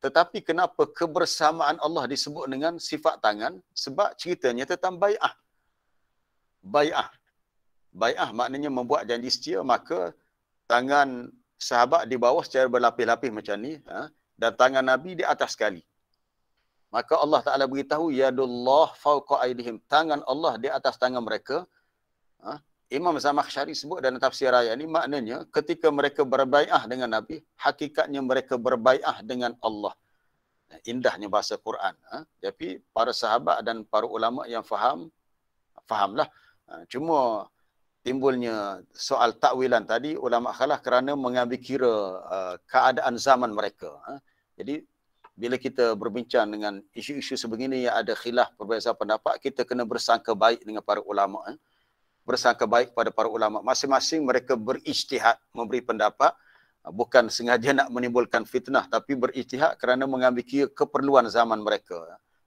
Tetapi kenapa kebersamaan Allah disebut dengan sifat tangan? Sebab ceritanya tentang bai'ah. Bai'ah. Bai'ah maknanya membuat janji setia, maka tangan sahabat di bawah secara berlapis-lapis macam ni, dan tangan Nabi di atas sekali. Maka Allah Ta'ala beritahu, yadullah fauqa aidihim, tangan Allah di atas tangan mereka. Imam Zamakhsyari sebut dalam tafsir ayat ini, maknanya ketika mereka berbai'ah dengan Nabi, hakikatnya mereka berbai'ah dengan Allah. Indahnya bahasa Quran. Tapi para sahabat dan para ulama yang fahamlah. Cuma timbulnya soal takwilan tadi, ulama khilaf kerana mengambil kira keadaan zaman mereka. Jadi bila kita berbincang dengan isu-isu sebegini yang ada khilaf perbezaan pendapat, kita kena bersangka baik dengan para ulama. Bersangka baik kepada para ulama. Masing-masing mereka berijtihad memberi pendapat, bukan sengaja nak menimbulkan fitnah, tapi berijtihad kerana mengambil kira keperluan zaman mereka.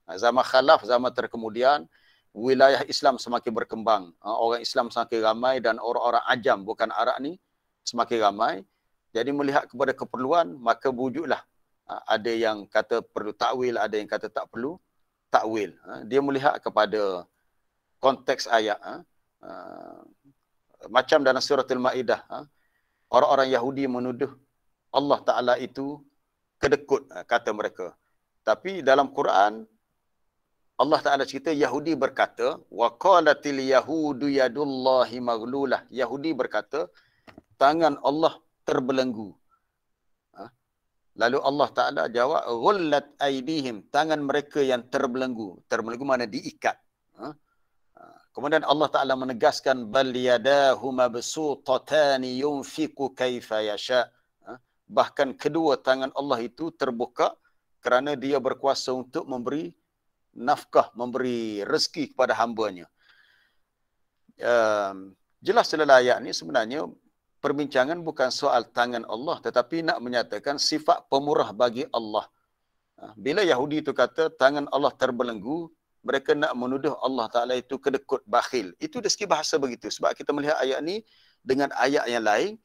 Zaman khalaf, zaman terkemudian, wilayah Islam semakin berkembang. Orang Islam semakin ramai dan orang-orang ajam, bukan Arab ni, semakin ramai. Jadi melihat kepada keperluan, maka wujudlah. Ada yang kata perlu takwil, ada yang kata tak perlu takwil. Dia melihat kepada konteks ayat. Macam dalam surah Al-Ma'idah, orang-orang Yahudi menuduh Allah Ta'ala itu kedekut, kata mereka. Tapi dalam Quran, Allah Ta'ala cerita Yahudi berkata, wa qalatil yahudu yadullahi maghlulah. Yahudi berkata, tangan Allah terbelenggu. Lalu Allah Ta'ala jawab, ghullat aidihim, tangan mereka yang terbelenggu. Terbelenggu mana diikat. Kemudian Allah Ta'ala menegaskan, bal yadahu mabsutatani yunfiqu kaifa yasha. Bahkan kedua tangan Allah itu terbuka kerana dia berkuasa untuk memberi nafkah, memberi rezeki kepada hamba-Nya. Jelas dalam ayat ni sebenarnya perbincangan bukan soal tangan Allah, tetapi nak menyatakan sifat pemurah bagi Allah. Bila Yahudi itu kata tangan Allah terbelenggu, mereka nak menuduh Allah Ta'ala itu kedekut, bakhil. Itu dari segi bahasa begitu. Sebab kita melihat ayat ni dengan ayat yang lain.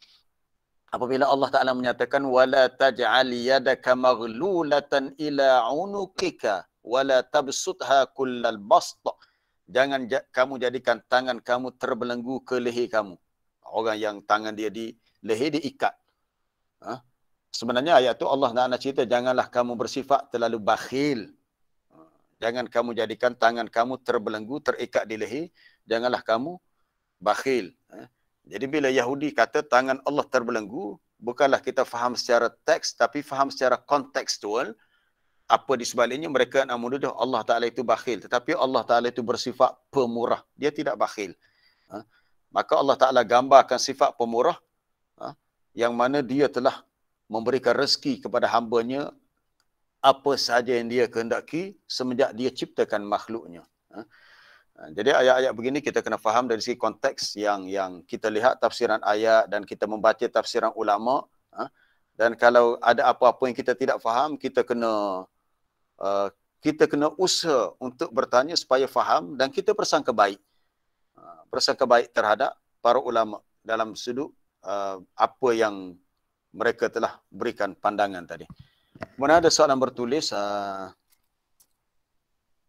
Apabila Allah Ta'ala menyatakan, وَلَا تَجْعَلْ يَدَكَ مَغْلُولَةً إِلَىٰ عُنُقِكَ وَلَا تَبْسُطْهَا كُلَّ الْبَسْطِ. Jangan kamu jadikan tangan kamu terbelenggu ke leher kamu. Orang yang tangan dia di leher diikat. Sebenarnya ayat tu Allah nak cerita, janganlah kamu bersifat terlalu bakhil. Jangan kamu jadikan tangan kamu terbelenggu, terikat di leher. Janganlah kamu bakhil. Jadi bila Yahudi kata tangan Allah terbelenggu, bukanlah kita faham secara teks, tapi faham secara kontekstual. Apa di sebaliknya mereka nak menuduh Allah Ta'ala itu bakhil. Tetapi Allah Ta'ala itu bersifat pemurah. Dia tidak bakhil. Maka Allah Ta'ala gambarkan sifat pemurah, yang mana dia telah memberikan rezeki kepada hamba-Nya apa sahaja yang dia kehendaki semenjak dia ciptakan makhluknya. Jadi ayat-ayat begini kita kena faham dari segi konteks yang kita lihat tafsiran ayat dan kita membaca tafsiran ulama. Dan kalau ada apa-apa yang kita tidak faham, kita kena usaha untuk bertanya supaya faham dan kita bersangka baik. Bersangka baik terhadap para ulama dalam sudut apa yang mereka telah berikan pandangan tadi. Kemudian ada soalan bertulis,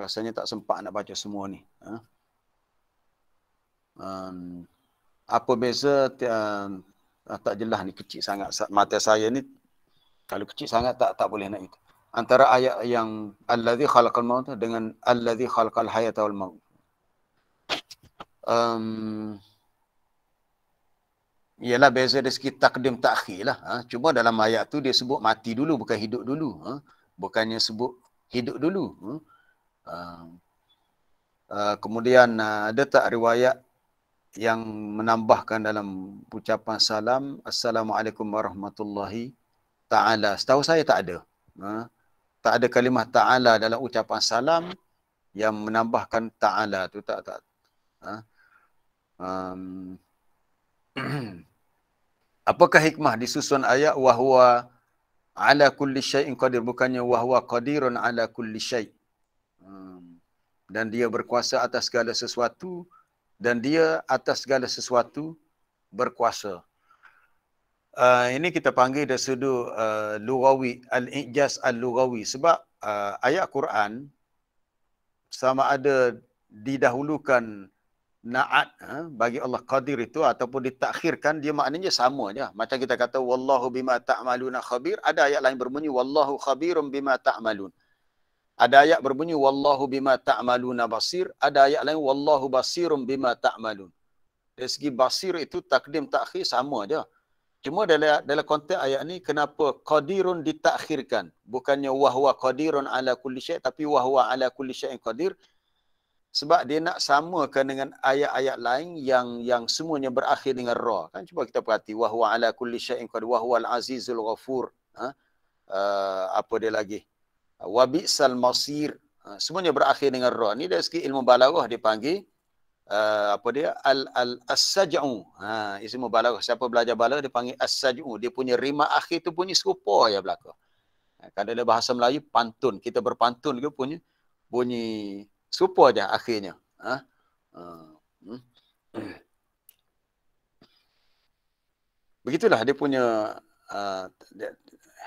rasanya tak sempat nak baca semua ni. Apa beza, tak jelas ni, kecil sangat. Mata saya ni, kalau kecil sangat tak boleh nak itu. Antara ayat yang allazi khalaqal maut dengan allazi khalaqal hayata wal maut. Ialah beza dari segi takdim takhir lah. Cuma dalam ayat tu dia sebut mati dulu, bukan hidup dulu. Bukannya sebut hidup dulu. Kemudian ada tak riwayat yang menambahkan dalam ucapan salam, Assalamualaikum warahmatullahi ta'ala. Setahu saya tak ada. Tak ada kalimah ta'ala dalam ucapan salam yang menambahkan ta'ala tu tak. Apakah hikmah disusun ayat wahwa ala kulli syai'in qadir, bukannya wahwa qadirun ala kulli syai'. Dan dia berkuasa atas segala sesuatu, dan dia atas segala sesuatu berkuasa. Ini kita panggil dari sudut lughawi, al-i'jaz al-lughawi, sebab ayat Quran sama ada didahulukan na'at bagi Allah qadir itu ataupun ditakhirkan, dia maknanya sama je. Macam kita kata wallahu bima ta'maluna khabir, ada ayat lain berbunyi wallahu khabirum bima ta'malun. Ada ayat berbunyi wallahu bima ta'maluna basir, ada ayat lain wallahu basirum bima ta'malun. Dari segi basir itu takdim takhir sama je. Cuma dalam konteks ayat ni kenapa qadirun ditakhirkan, bukannya wahwa qadirun ala kulli syai', tapi wahwa ala kulli syai'in qadir. Sebab dia nak samakan dengan ayat-ayat lain yang semuanya berakhir dengan ra. Kan cuba kita perhati wahwa ala kulli syai'in qadir, wahwal azizul ghafur. Apa dia lagi? Wa bi'sal masir. Semuanya berakhir dengan ra. Ni dari segi ilmu balaghah dipanggil apa dia? As-saj'u. Ilmu balaghah. Siapa belajar balaghah dipanggil as-saj'u. Dia punya rima akhir tu bunyi serupa ya belaka. Kalau dalam bahasa Melayu pantun, kita berpantun ke punya bunyi serupa je akhirnya. Begitulah dia punya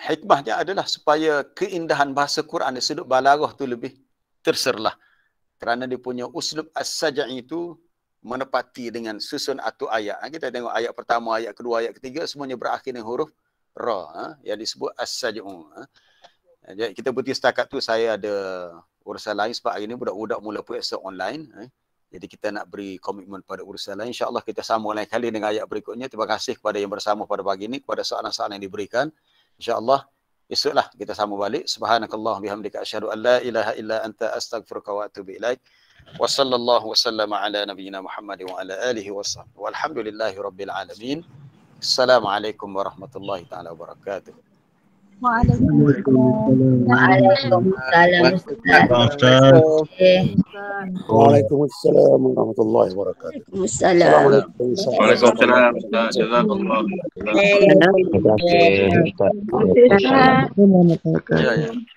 hikmahnya adalah supaya keindahan bahasa Quran di sudut balaghah tu lebih terserlah. Kerana dia punya uslub as-saj'i itu menepati dengan susun atau ayat. Kita tengok ayat pertama, ayat kedua, ayat ketiga semuanya berakhir dengan huruf ra, yang disebut as-saj'u. Jadi kita berhenti setakat tu, saya ada urusan lain sebab hari ni budak-budak mula periksa online. Jadi kita nak beri komitmen pada urusan lain. InsyaAllah kita sambung lain kali dengan ayat berikutnya. Terima kasih kepada yang bersama pada pagi ini, kepada soalan-soalan yang diberikan. InsyaAllah esoklah kita sambung balik. Subhanakallah bihamdika asyhadu an la ilaha illa anta astaghfiruka wa atubu ilaik. Wa sallallahu wa sallama ala nabiyyina Muhammad wa ala alihi wa sahbihi. Walhamdulillahi rabbil alamin. Assalamualaikum warahmatullahi taala wabarakatuh. Waalaikumsalam. Waalaikumsalam warahmatullahi wabarakatuh. Waalaikumsalam. Jazakallah. Waalaikumsalam.